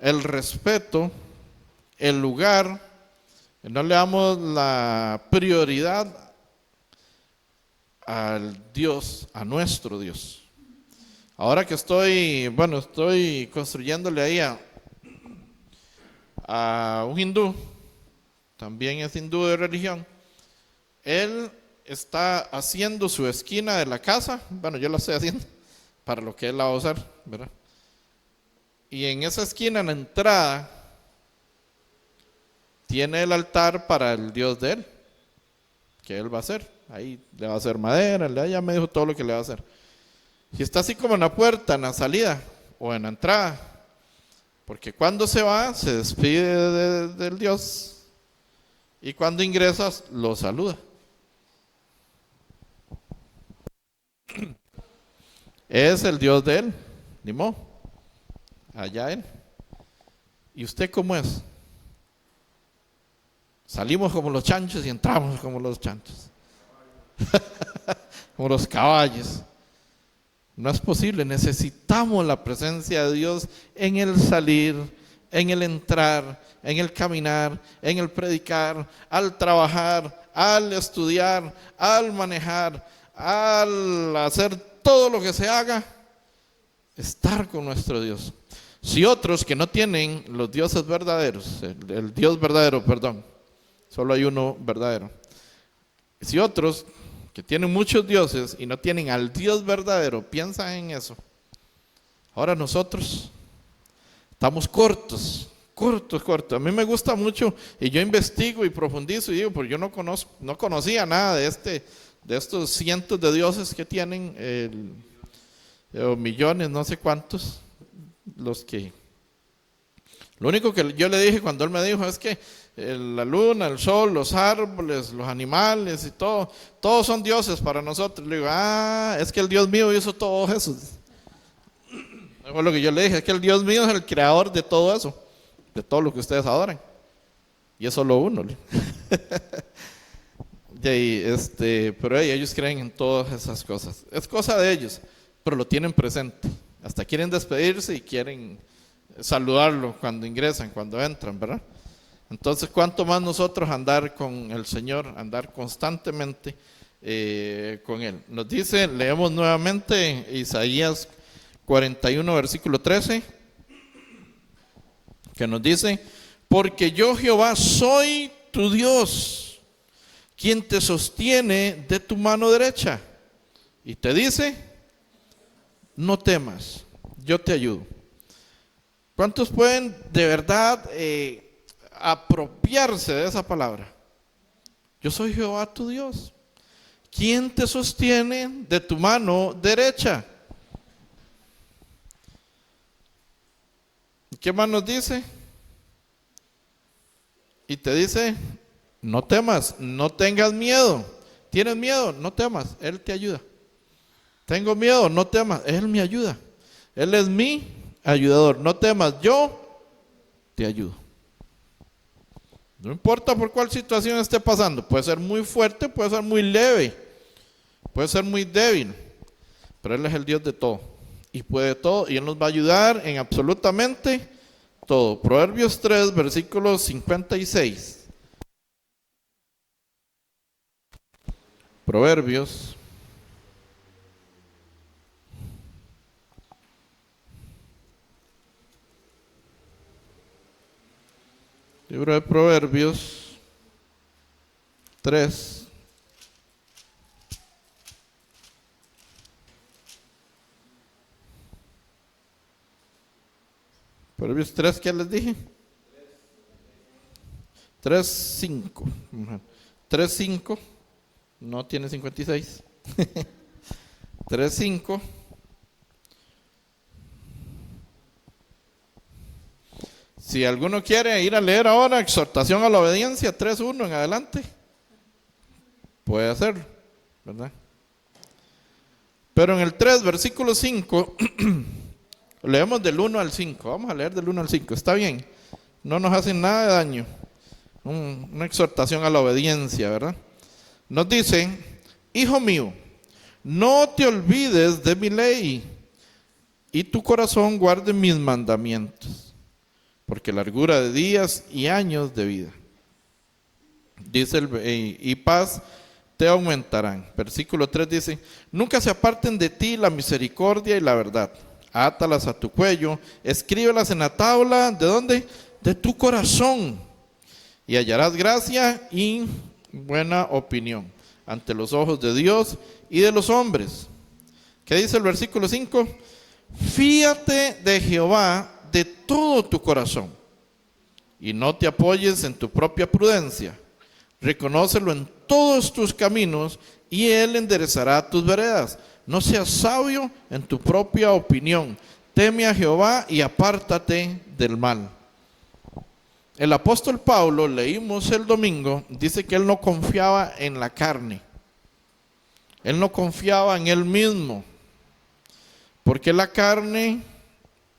respeto, el lugar, no le damos la prioridad al Dios, a nuestro Dios. Ahora que estoy construyéndole ahí a un hindú, también es hindú de religión. Él está haciendo su esquina de la casa, bueno, yo la estoy haciendo para lo que él la va a usar, ¿verdad? Y en esa esquina, en la entrada, tiene el altar para el Dios de él, que él va a hacer. Ahí le va a hacer madera, ya me dijo todo lo que le va a hacer. Y está así como en la puerta, en la salida o en la entrada, porque cuando se va, se despide del Dios, y cuando ingresas, lo saluda. Es el Dios de él, ni modo, allá él. ¿Y usted cómo es? Salimos como los chanchos y entramos como los chanchos. Como los caballos. No es posible, necesitamos la presencia de Dios en el salir, en el entrar, en el caminar, en el predicar, al trabajar, al estudiar, al manejar, al hacer todo lo que se haga, estar con nuestro Dios. Si otros que no tienen los dioses verdaderos, el Dios verdadero, perdón, solo hay uno verdadero. Si otros que tienen muchos dioses y no tienen al Dios verdadero, piensan en eso. Ahora nosotros estamos cortos. A mí me gusta mucho y yo investigo y profundizo y digo, porque yo no conocía nada de estos cientos de dioses que tienen, millones, no sé cuántos, lo único que yo le dije cuando él me dijo es que la luna, el sol, los árboles, los animales y todos son dioses para nosotros. Le digo, es que el Dios mío hizo todo eso. Eso fue lo que yo le dije, es que el Dios mío es el creador de todo eso, de todo lo que ustedes adoran. Y es solo uno. Pero ellos creen en todas esas cosas. Es cosa de ellos, pero lo tienen presente. Hasta quieren despedirse y quieren saludarlo cuando ingresan, cuando entran, ¿verdad? Entonces, ¿cuánto más nosotros andar con el Señor, andar constantemente con Él? Nos dice, leemos nuevamente Isaías 41, versículo 13, que nos dice: porque yo Jehová soy tu Dios, quien te sostiene de tu mano derecha, y te dice: no temas, yo te ayudo. ¿Cuántos pueden de verdad apropiarse de esa palabra. Yo soy Jehová tu Dios. ¿Quién te sostiene de tu mano derecha? ¿Qué más nos dice? Y te dice, no temas, no tengas miedo. ¿Tienes miedo? No temas, Él te ayuda. Tengo miedo, no temas, Él me ayuda. Él es mi ayudador. No temas, yo te ayudo. No importa por cuál situación esté pasando. Puede ser muy fuerte, puede ser muy leve, puede ser muy débil. Pero Él es el Dios de todo. Y puede todo. Y Él nos va a ayudar en absolutamente todo. Proverbios 3, versículo 56. Proverbios. Libro de Proverbios 3. Proverbios 3, ¿qué les dije? 3:5. 3:5. No tiene 56. 3:5. Si alguno quiere ir a leer ahora exhortación a la obediencia 3:1 en adelante, puede hacerlo, ¿verdad? Pero en el 3, versículo 5, leemos del 1 al 5. Vamos a leer del 1 al 5, está bien. No nos hacen nada de daño. Una exhortación a la obediencia, ¿verdad? Nos dice, hijo mío, no te olvides de mi ley y tu corazón guarde mis mandamientos, porque largura de días y años de vida, dice y paz te aumentarán. Versículo 3 dice, nunca se aparten de ti la misericordia y la verdad. Átalas a tu cuello, escríbelas en la tabla, ¿de dónde? De tu corazón, y hallarás gracia y buena opinión ante los ojos de Dios y de los hombres. ¿Qué dice el versículo 5? Fíate de Jehová de todo tu corazón y no te apoyes en tu propia prudencia. Reconócelo en todos tus caminos y Él enderezará tus veredas. No seas sabio en tu propia opinión. Teme a Jehová y apártate del mal. El apóstol Pablo, leímos el domingo, dice que él no confiaba en la carne. Él no confiaba en él mismo. Porque la carne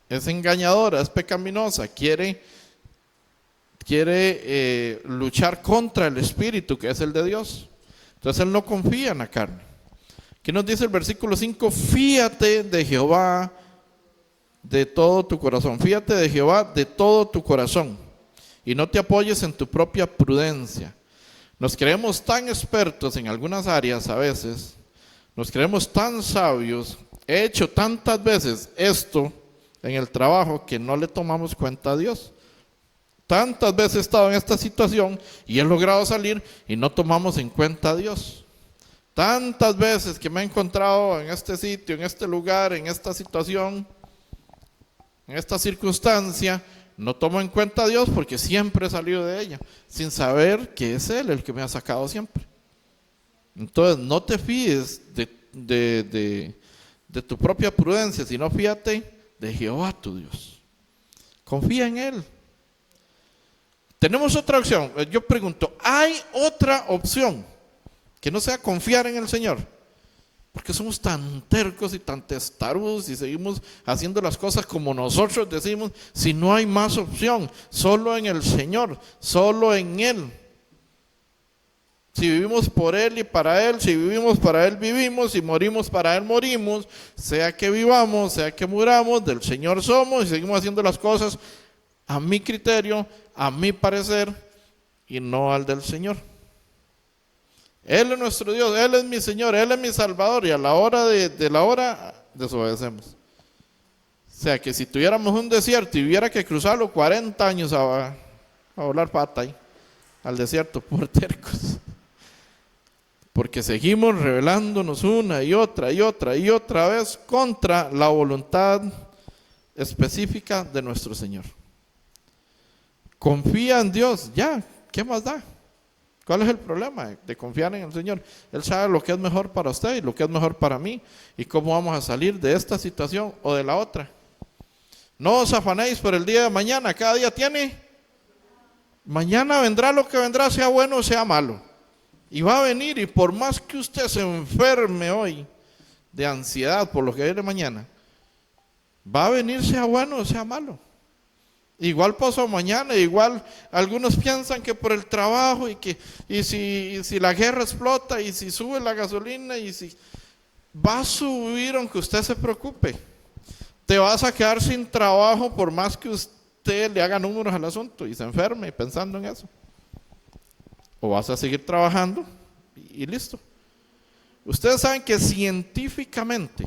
es engañadora, es pecaminosa, quiere luchar contra el espíritu que es el de Dios. Entonces él no confía en la carne. ¿Qué nos dice el versículo 5? Fíate de Jehová de todo tu corazón. Fíate de Jehová de todo tu corazón. Y no te apoyes en tu propia prudencia. Nos creemos tan expertos en algunas áreas a veces. Nos creemos tan sabios. He hecho tantas veces esto en el trabajo que no le tomamos cuenta a Dios. Tantas veces he estado en esta situación y he logrado salir y no tomamos en cuenta a Dios. Tantas veces que me he encontrado en este sitio, en este lugar, en esta situación, en esta circunstancia, no tomo en cuenta a Dios porque siempre he salido de ella, sin saber que es Él el que me ha sacado siempre. Entonces no te fíes de tu propia prudencia, sino fíate de Jehová tu Dios. Confía en Él. Tenemos otra opción. Yo pregunto, ¿hay otra opción que no sea confiar en el Señor? Porque somos tan tercos y tan testarudos y seguimos haciendo las cosas como nosotros decimos, si no hay más opción, solo en el Señor, solo en Él. Si vivimos por Él y para Él, si vivimos para Él vivimos, si morimos para Él morimos, sea que vivamos, sea que muramos, del Señor somos y seguimos haciendo las cosas a mi criterio, a mi parecer y no al del Señor. Él es nuestro Dios, Él es mi Señor, Él es mi Salvador y a la hora de la hora desobedecemos. O sea que si tuviéramos un desierto y hubiera que cruzarlo 40 años a volar pata ahí, al desierto por tercos. Porque seguimos rebelándonos una y otra vez contra la voluntad específica de nuestro Señor. confía en Dios, ya, ¿qué más da? ¿Cuál es el problema de confiar en el Señor? Él sabe lo que es mejor para usted y lo que es mejor para mí y cómo vamos a salir de esta situación o de la otra. No os afanéis por el día de mañana, cada día tiene. Mañana vendrá lo que vendrá, sea bueno o sea malo. Y va a venir, y por más que usted se enferme hoy de ansiedad por lo que viene mañana, va a venir sea bueno o sea malo. Igual pasó mañana, igual algunos piensan que por el trabajo y si la guerra explota y si sube la gasolina y si va a subir aunque usted se preocupe. Te vas a quedar sin trabajo por más que usted le haga números al asunto y se enferme pensando en eso. O vas a seguir trabajando y listo. Ustedes saben que científicamente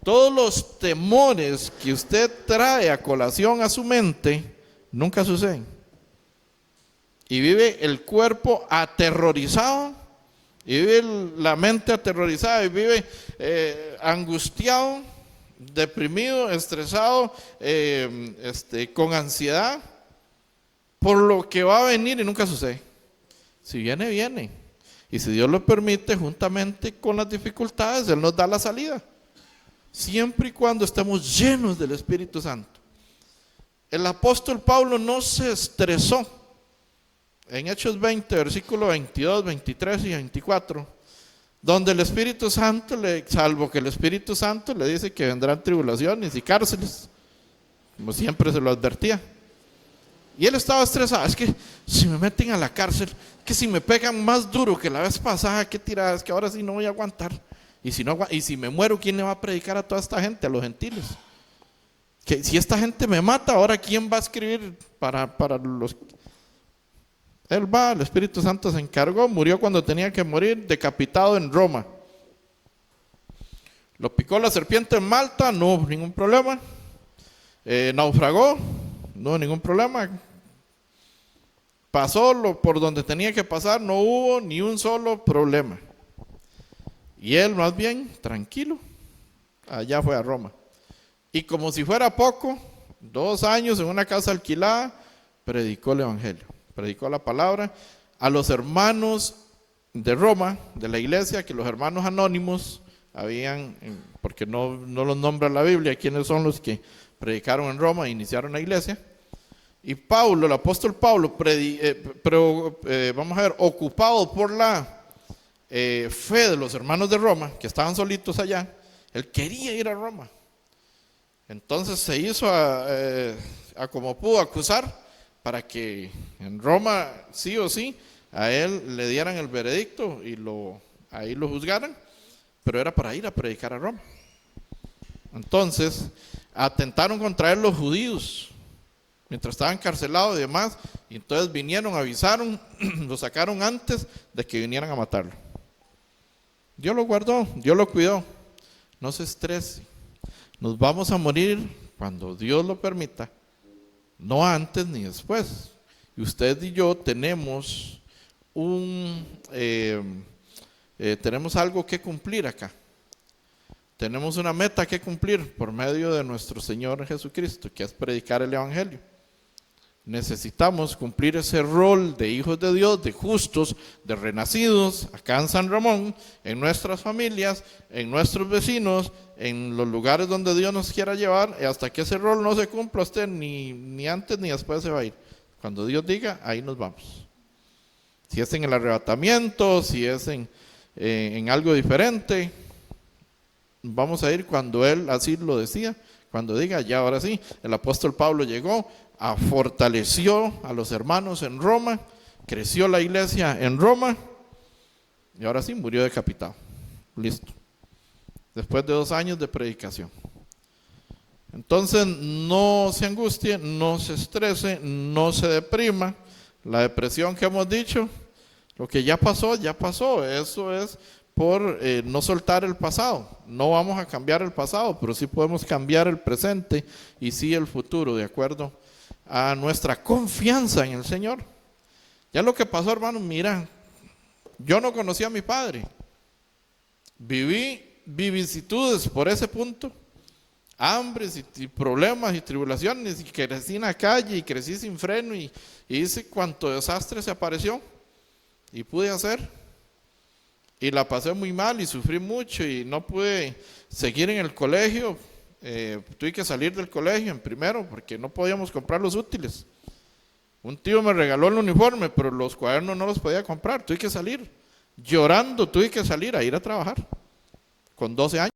todos los temores que usted trae a colación a su mente nunca suceden. Y vive el cuerpo aterrorizado, y vive la mente aterrorizada, y vive angustiado, deprimido, estresado, con ansiedad por lo que va a venir y nunca sucede. Si viene, viene. Y si Dios lo permite, juntamente con las dificultades, Él nos da la salida. Siempre y cuando estemos llenos del Espíritu Santo. El apóstol Pablo no se estresó. En Hechos 20, versículos 22, 23 y 24, donde el Espíritu Santo, salvo que el Espíritu Santo le dice que vendrán tribulaciones y cárceles, como siempre se lo advertía. Y él estaba estresado. Es que si me meten a la cárcel, que si me pegan más duro que la vez pasada, qué tirada, es que ahora sí no voy a aguantar. Y si me muero, ¿quién le va a predicar a toda esta gente, a los gentiles? Que si esta gente me mata, ahora ¿quién va a escribir para los? Él va, el Espíritu Santo se encargó, murió cuando tenía que morir, decapitado en Roma. Lo picó la serpiente en Malta, no hubo ningún problema. Naufragó, no hubo ningún problema. Pasó por donde tenía que pasar, no hubo ni un solo problema. Y él más bien, tranquilo, allá fue a Roma. Y como si fuera poco, 2 años en una casa alquilada, predicó el Evangelio, predicó la palabra a los hermanos de Roma, de la iglesia, que los hermanos anónimos habían, porque no los nombra la Biblia, quiénes son los que predicaron en Roma e iniciaron la iglesia. Y Pablo, el apóstol Pablo, vamos a ver, ocupado por la fe de los hermanos de Roma, que estaban solitos allá, él quería ir a Roma. Entonces se hizo a como pudo acusar para que en Roma sí o sí a él le dieran el veredicto y ahí lo juzgaran, pero era para ir a predicar a Roma. Entonces atentaron contra él los judíos mientras estaba encarcelado y demás, y entonces vinieron, avisaron, lo sacaron antes de que vinieran a matarlo. Dios lo guardó, Dios lo cuidó. No se estrese. Nos vamos a morir cuando Dios lo permita, no antes ni después. Y usted y yo tenemos tenemos algo que cumplir acá. Tenemos una meta que cumplir por medio de nuestro Señor Jesucristo, que es predicar el Evangelio. Necesitamos cumplir ese rol de hijos de Dios, de justos, de renacidos, acá en San Ramón, en nuestras familias, en nuestros vecinos, en los lugares donde Dios nos quiera llevar, y hasta que ese rol no se cumpla, usted ni antes ni después se va a ir. Cuando Dios diga, ahí nos vamos. Si es en el arrebatamiento, si es en algo diferente, vamos a ir cuando Él así lo decía, cuando diga, ya ahora sí. El apóstol Pablo llegó, fortaleció a los hermanos en Roma, creció la iglesia en Roma y ahora sí murió decapitado. Listo. Después de 2 años de predicación. Entonces no se angustie, no se estrese, no se deprima. La depresión que hemos dicho, lo que ya pasó, eso es por no soltar el pasado. No vamos a cambiar el pasado, pero sí podemos cambiar el presente y sí el futuro, de acuerdo a nuestra confianza en el Señor. Ya lo que pasó, hermanos, mira, yo no conocí a mi padre, viví vicisitudes por ese punto, hambres y problemas y tribulaciones, y crecí en la calle y crecí sin freno y hice cuanto desastre se apareció y pude hacer, y la pasé muy mal y sufrí mucho y no pude seguir en el colegio. Tuve que salir del colegio en primero porque no podíamos comprar los útiles. Un tío me regaló el uniforme, pero los cuadernos no los podía comprar. Tuve que salir llorando, tuve que salir a ir a trabajar con 12 años.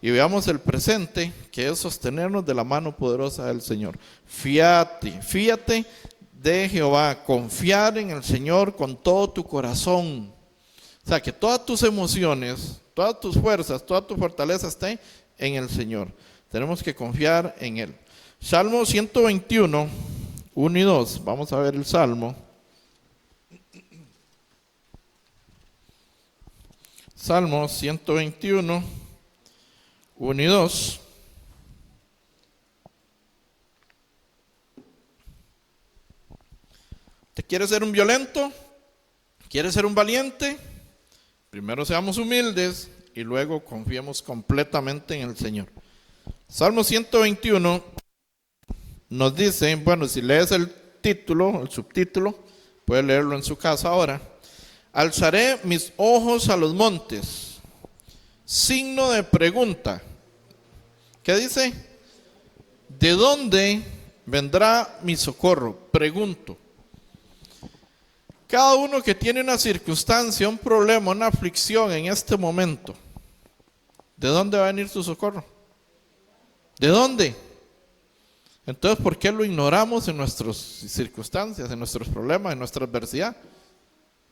Y veamos el presente, que es sostenernos de la mano poderosa del Señor. Fíate de Jehová, confiar en el Señor con todo tu corazón. O sea, que todas tus emociones, todas tus fuerzas, toda tu fortaleza esté en el Señor. Tenemos que confiar en Él. Salmo 121, 1 y 2. Vamos a ver el Salmo. Salmo 121, 1 y 2. ¿Te quieres ser un violento? ¿Quieres ser un valiente? Primero seamos humildes y luego confiemos completamente en el Señor. Salmo 121 nos dice, bueno, si lees el título, el subtítulo, puedes leerlo en su casa ahora. Alzaré mis ojos a los montes. Signo de pregunta. ¿Qué dice? ¿De dónde vendrá mi socorro? Pregunto. Cada uno que tiene una circunstancia, un problema, una aflicción en este momento, ¿de dónde va a venir su socorro? ¿De dónde? Entonces, ¿por qué lo ignoramos en nuestras circunstancias, en nuestros problemas, en nuestra adversidad?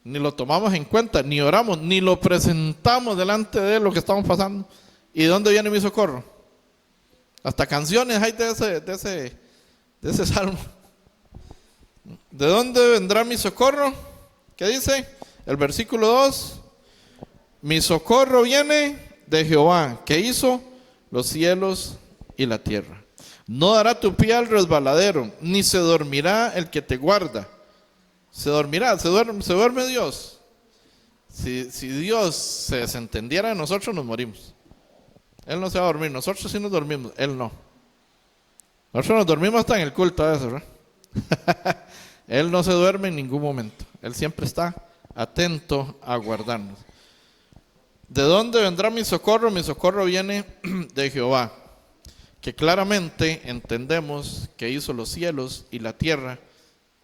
Ni lo tomamos en cuenta, ni oramos, ni lo presentamos delante de lo que estamos pasando. ¿Y de dónde viene mi socorro? Hasta canciones hay de ese salmo. ¿De dónde vendrá mi socorro? ¿Qué dice? El versículo 2. Mi socorro viene de Jehová, que hizo los cielos y la tierra. No dará tu pie al resbaladero, ni se dormirá el que te guarda. Se duerme Dios. Si Dios se desentendiera de nosotros, nos morimos. Él no se va a dormir, nosotros sí nos dormimos, Él no. Nosotros nos dormimos hasta en el culto a eso, ¿verdad? Él no se duerme en ningún momento, Él siempre está atento a guardarnos. ¿De dónde vendrá mi socorro? Mi socorro viene de Jehová, que claramente entendemos que hizo los cielos y la tierra,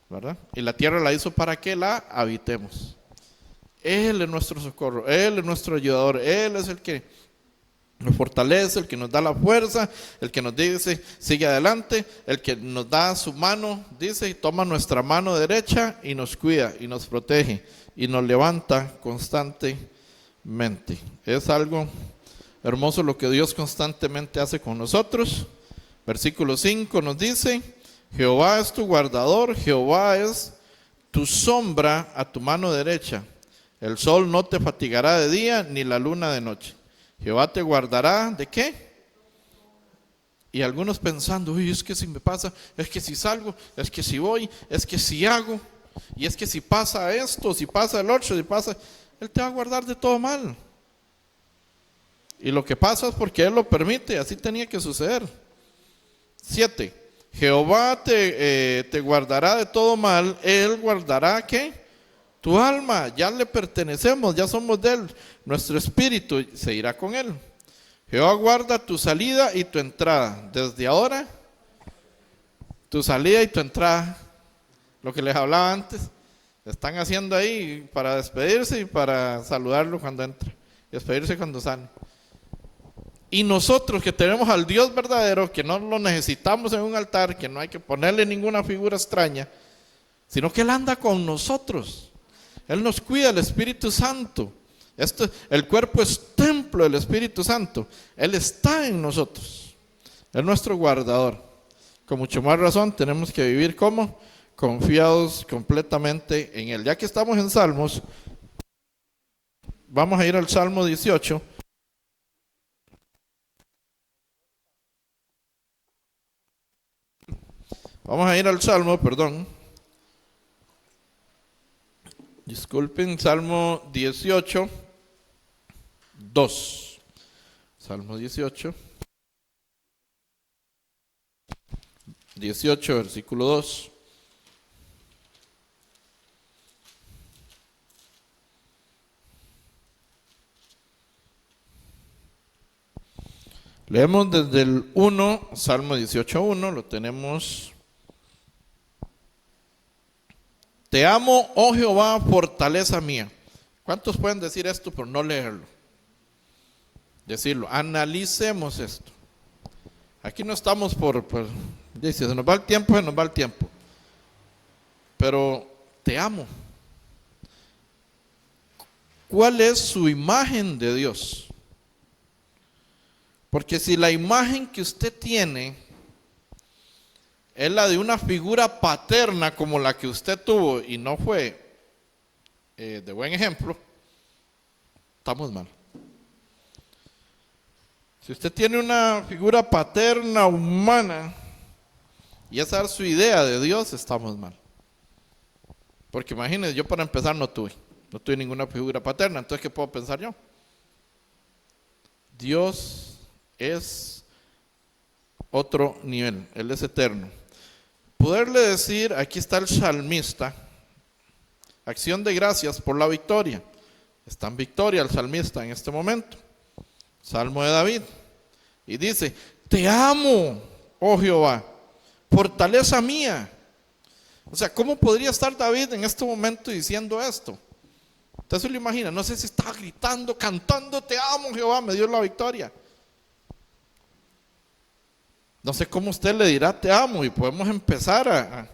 ¿verdad? Y la tierra la hizo para que la habitemos. Él es nuestro socorro, Él es nuestro ayudador, Él es el que nos fortalece, el que nos da la fuerza, el que nos dice sigue adelante, el que nos da su mano, dice, y toma nuestra mano derecha y nos cuida y nos protege y nos levanta constantemente. Es algo hermoso lo que Dios constantemente hace con nosotros. Versículo 5 nos dice: Jehová es tu guardador, Jehová es tu sombra a tu mano derecha. El sol no te fatigará de día, ni la luna de noche. Jehová te guardará, ¿de qué? Y algunos pensando, uy, es que si me pasa, es que si salgo, es que si voy, es que si hago, y es que si pasa esto, si pasa el otro, si pasa, Él te va a guardar de todo mal. Y lo que pasa es porque Él lo permite, así tenía que suceder. 7. Jehová te guardará de todo mal, Él guardará, ¿qué? Tu alma, ya le pertenecemos, ya somos de Él, nuestro espíritu se irá con Él. Jehová guarda tu salida y tu entrada. Desde ahora, tu salida y tu entrada. Lo que les hablaba antes. Están haciendo ahí para despedirse y para saludarlo cuando entra. Y despedirse cuando sale. Y nosotros que tenemos al Dios verdadero, que no lo necesitamos en un altar, que no hay que ponerle ninguna figura extraña, sino que Él anda con nosotros. Él nos cuida, el Espíritu Santo. El cuerpo es templo del Espíritu Santo. Él está en nosotros. Es nuestro guardador. Con mucho más razón tenemos que vivir como confiados completamente en Él. Ya que estamos en Salmos, vamos a ir al Salmo 18. Vamos a ir al Salmo, disculpen, Salmo 18, 2. Salmo 18, versículo 2. Leemos desde el 1, Salmo 18, 1, lo tenemos. Te amo, oh Jehová, fortaleza mía. ¿Cuántos pueden decir esto por no leerlo? Decirlo, analicemos esto. Aquí no estamos dice, se nos va el tiempo, se nos va el tiempo. Pero te amo. ¿Cuál es su imagen de Dios? Porque si la imagen que usted tiene es la de una figura paterna como la que usted tuvo y no fue de buen ejemplo, estamos mal. Si usted tiene una figura paterna humana y esa es su idea de Dios, estamos mal. Porque imagínense, yo para empezar no tuve ninguna figura paterna, entonces ¿qué puedo pensar yo? Dios es otro nivel, Él es eterno. Poderle decir, aquí está el salmista, acción de gracias por la victoria. Está en victoria el salmista en este momento. Salmo de David. Y dice, te amo, oh Jehová, fortaleza mía. O sea, ¿cómo podría estar David en este momento diciendo esto? Usted se lo imagina, no sé si estaba gritando, cantando, te amo Jehová, me dio la victoria. No sé cómo usted le dirá te amo y podemos empezar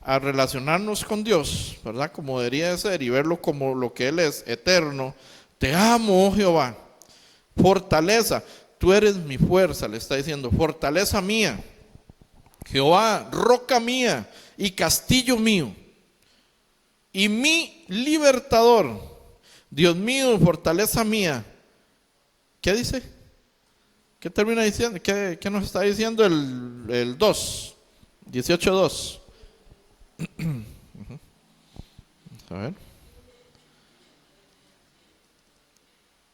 a relacionarnos con Dios, ¿verdad? Como debería de ser y verlo como lo que Él es, eterno. Te amo, oh Jehová, fortaleza, tú eres mi fuerza, le está diciendo, fortaleza mía, Jehová, roca mía y castillo mío y mi libertador, Dios mío, fortaleza mía. ¿Qué dice? ¿Qué termina diciendo? ¿Qué nos está diciendo el 2? 18:2. A ver.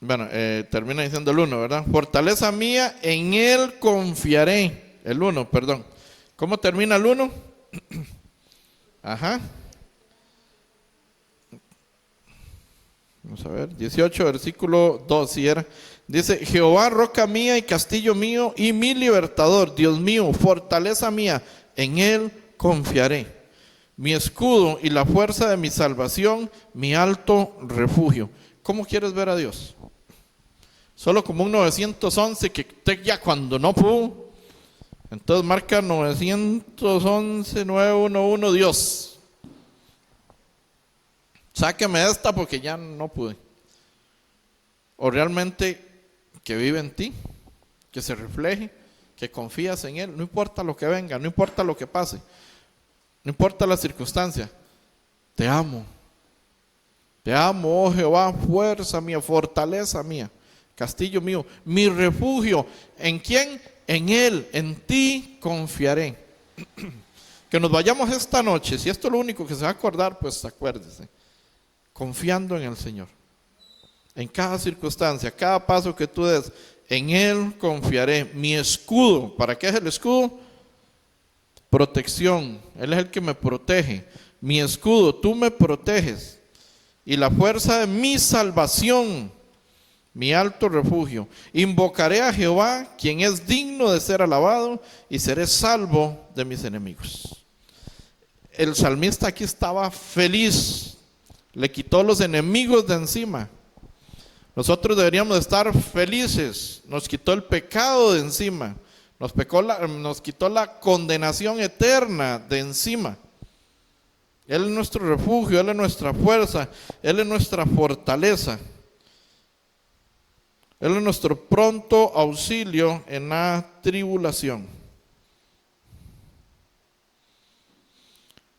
Bueno, termina diciendo el 1, ¿verdad? Fortaleza mía, en Él confiaré. El 1, perdón. ¿Cómo termina el 1? Ajá. Vamos a ver, 18, versículo 2, si era. Dice, Jehová, roca mía y castillo mío y mi libertador, Dios mío, fortaleza mía, en Él confiaré. Mi escudo y la fuerza de mi salvación, mi alto refugio. ¿Cómo quieres ver a Dios? Solo como un 911 que usted ya cuando no pudo, entonces marca 911, 911, Dios. Sáqueme esta porque ya no pude. O realmente que vive en ti, que se refleje, que confías en Él, no importa lo que venga, no importa lo que pase, no importa la circunstancia. Te amo, oh Jehová, fuerza mía, fortaleza mía, castillo mío, mi refugio. ¿En quién? En Él, en ti confiaré. Que nos vayamos esta noche, si esto es lo único que se va a acordar, pues acuérdese, confiando en el Señor. En cada circunstancia, cada paso que tú des, en Él confiaré. Mi escudo, ¿para qué es el escudo? Protección, Él es el que me protege. Mi escudo, tú me proteges. Y la fuerza de mi salvación, mi alto refugio. Invocaré a Jehová, quien es digno de ser alabado, y seré salvo de mis enemigos. El salmista aquí estaba feliz, le quitó los enemigos de encima. Nosotros deberíamos estar felices, nos quitó el pecado de encima, nos quitó la condenación eterna de encima. Él es nuestro refugio, Él es nuestra fuerza, Él es nuestra fortaleza. Él es nuestro pronto auxilio en la tribulación.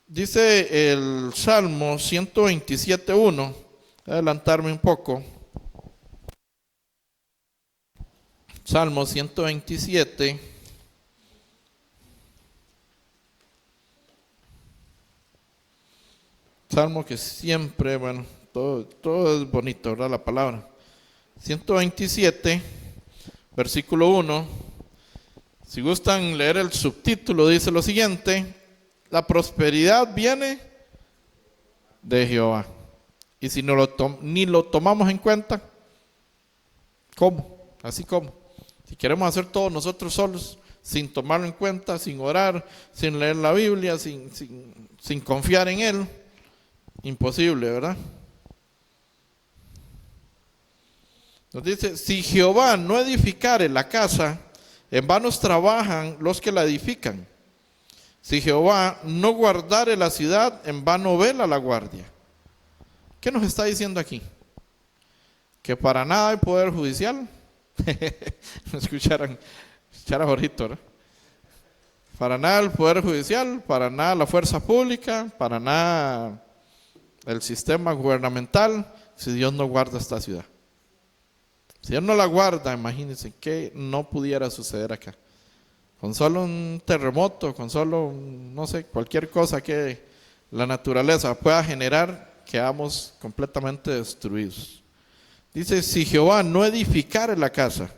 Dice el Salmo 127:1, voy a adelantarme un poco. Salmo 127. Salmo que siempre, bueno, todo es bonito, ¿verdad? La palabra. 127, versículo 1. Si gustan leer el subtítulo, dice lo siguiente: la prosperidad viene de Jehová. Y si ni lo tomamos en cuenta, ¿cómo? Así como. Si queremos hacer todo nosotros solos, sin tomarlo en cuenta, sin orar, sin leer la Biblia, sin confiar en Él, imposible, ¿verdad? Nos dice: si Jehová no edificare la casa, en vanos trabajan los que la edifican. Si Jehová no guardare la ciudad, en vano vela la guardia. ¿Qué nos está diciendo aquí? Que para nada hay poder judicial. Escuchar a Jorgito, ¿no? Para nada el poder judicial, para nada la fuerza pública, para nada el sistema gubernamental, si Dios no guarda esta ciudad. Si Dios no la guarda, imagínense que no pudiera suceder acá. Con solo un terremoto, con solo, no sé, cualquier cosa que la naturaleza pueda generar, quedamos completamente destruidos. Dice: si Jehová no edificare la casa,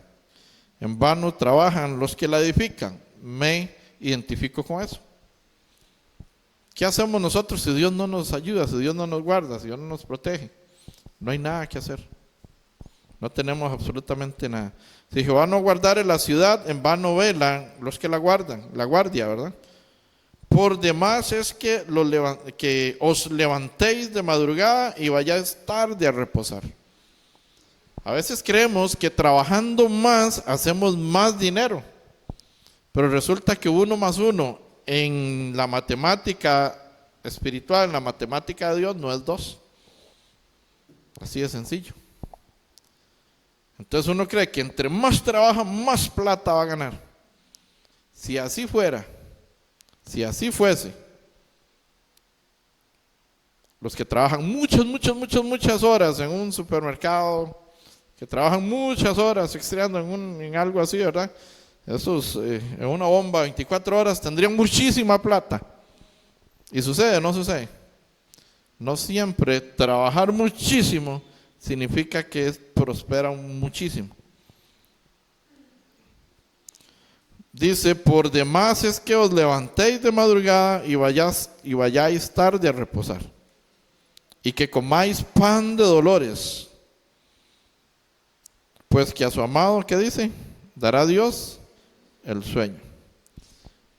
en vano trabajan los que la edifican. Me identifico con eso. ¿Qué hacemos nosotros si Dios no nos ayuda, si Dios no nos guarda, si Dios no nos protege? No hay nada que hacer. No tenemos absolutamente nada. Si Jehová no guardare la ciudad, en vano velan los que la guardan, la guardia, ¿verdad? Por demás es que os levantéis de madrugada y vayáis tarde a reposar. A veces creemos que trabajando más hacemos más dinero, pero resulta que 1 más 1 en la matemática espiritual, en la matemática de Dios, no es 2. Así de sencillo. Entonces uno cree que entre más trabaja, más plata va a ganar. Si así fuera, si así fuese, los que trabajan muchas horas en un supermercado, que trabajan muchas horas extrañando en algo así, ¿verdad? Esos en una bomba 24 horas tendrían muchísima plata. ¿Y sucede? ¿No sucede? No siempre trabajar muchísimo significa que prosperan muchísimo. Dice: por demás es que os levantéis de madrugada y vayáis tarde a reposar, y que comáis pan de dolores, pues que a su amado, ¿qué dice? Dará Dios el sueño.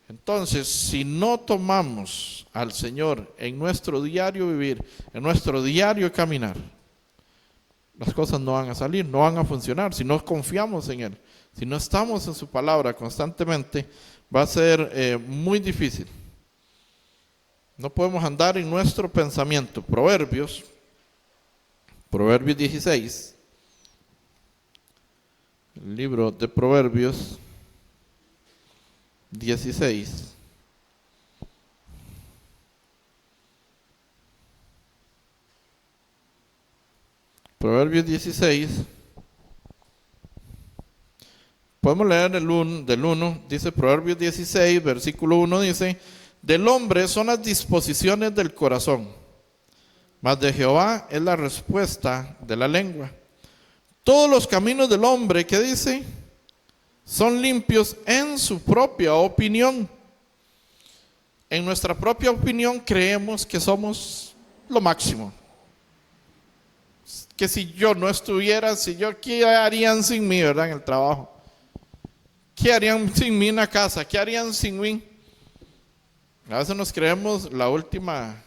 Entonces, si no tomamos al Señor en nuestro diario vivir, en nuestro diario caminar, las cosas no van a salir, no van a funcionar. Si no confiamos en Él, si no estamos en su palabra constantemente, va a ser muy difícil. No podemos andar en nuestro pensamiento. Proverbios 16, el libro de Proverbios 16. Proverbios 16. Podemos leer del 1, dice Proverbios 16, versículo 1, dice: del hombre son las disposiciones del corazón, mas de Jehová es la respuesta de la lengua. Todos los caminos del hombre, ¿qué dice? Son limpios en su propia opinión. En nuestra propia opinión creemos que somos lo máximo. que si yo no estuviera, ¿qué harían sin mí, verdad, en el trabajo? ¿Qué harían sin mí en la casa? ¿Qué harían sin mí? A veces nos creemos la última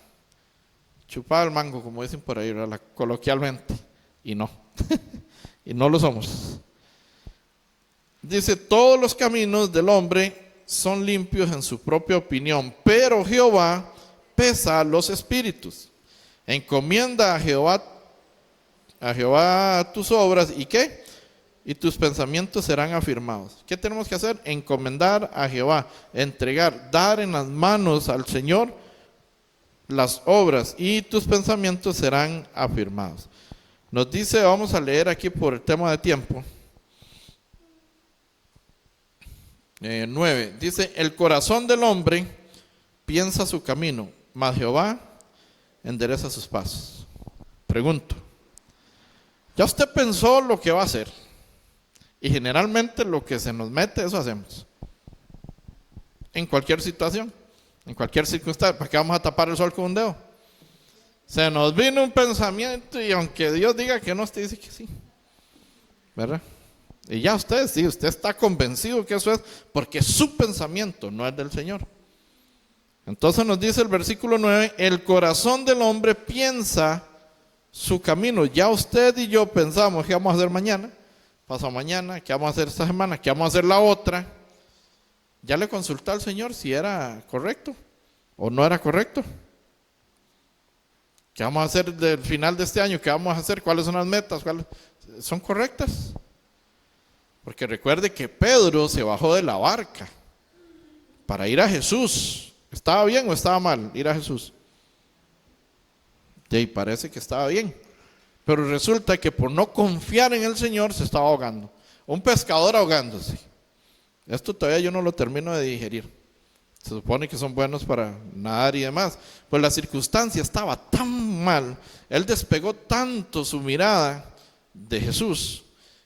chupada del mango, como dicen por ahí, ¿verdad? Coloquialmente, y no, y no lo somos. Dice, todos los caminos del hombre son limpios en su propia opinión, pero Jehová pesa los espíritus. Encomienda a Jehová tus obras, ¿y qué? Y tus pensamientos serán afirmados. ¿Qué tenemos que hacer? Encomendar a Jehová, entregar, dar en las manos al Señor las obras, y tus pensamientos serán afirmados. Nos dice, vamos a leer aquí por el tema de tiempo, 9, dice, el corazón del hombre piensa su camino, mas Jehová endereza sus pasos. Pregunto, ¿ya usted pensó lo que va a hacer? Y generalmente lo que se nos mete, eso hacemos. En cualquier situación, en cualquier circunstancia. ¿Para qué vamos a tapar el sol con un dedo? Se nos vino un pensamiento y aunque Dios diga que no, usted dice que sí, ¿verdad? Y ya usted, sí, usted está convencido que eso es porque su pensamiento no es del Señor. Entonces nos dice el versículo 9, el corazón del hombre piensa su camino. Ya usted y yo pensamos qué vamos a hacer mañana, pasado mañana, qué vamos a hacer esta semana, qué vamos a hacer la otra. Ya le consulté al Señor si era correcto o no era correcto. ¿Qué vamos a hacer del final de este año? ¿Qué vamos a hacer? ¿Cuáles son las metas? ¿Cuáles son correctas? Porque recuerde que Pedro se bajó de la barca para ir a Jesús. ¿Estaba bien o estaba mal ir a Jesús? Y parece que estaba bien. Pero resulta que por no confiar en el Señor se estaba ahogando. Un pescador ahogándose. Esto todavía yo no lo termino de digerir. Se supone que son buenos para nadar y demás. Pues la circunstancia estaba tan mal. Él despegó tanto su mirada de Jesús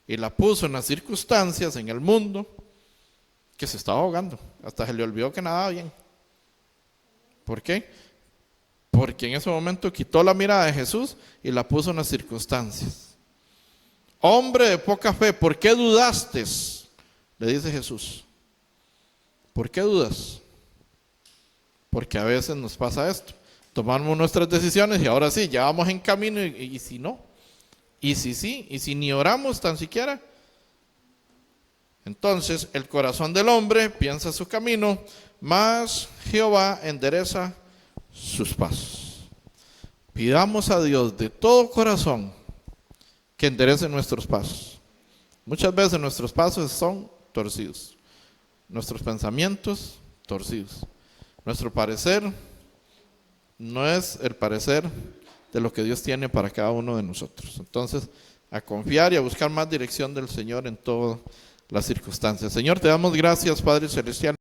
y la puso en las circunstancias, en el mundo, que se estaba ahogando. Hasta se le olvidó que nadaba bien. ¿Por qué? Porque en ese momento quitó la mirada de Jesús y la puso en las circunstancias. Hombre de poca fe, ¿por qué dudaste? Le dice Jesús. ¿Por qué dudas? Porque a veces nos pasa esto. Tomamos nuestras decisiones y ahora sí, ya vamos en camino y si no, y si sí, y si ni oramos tan siquiera. Entonces el corazón del hombre piensa su camino, mas Jehová endereza sus pasos. Pidamos a Dios de todo corazón que enderece nuestros pasos. Muchas veces nuestros pasos son torcidos, nuestros pensamientos torcidos, nuestro parecer no es el parecer de lo que Dios tiene para cada uno de nosotros. Entonces, a confiar y a buscar más dirección del Señor en todas las circunstancias. Señor, te damos gracias, Padre Celestial.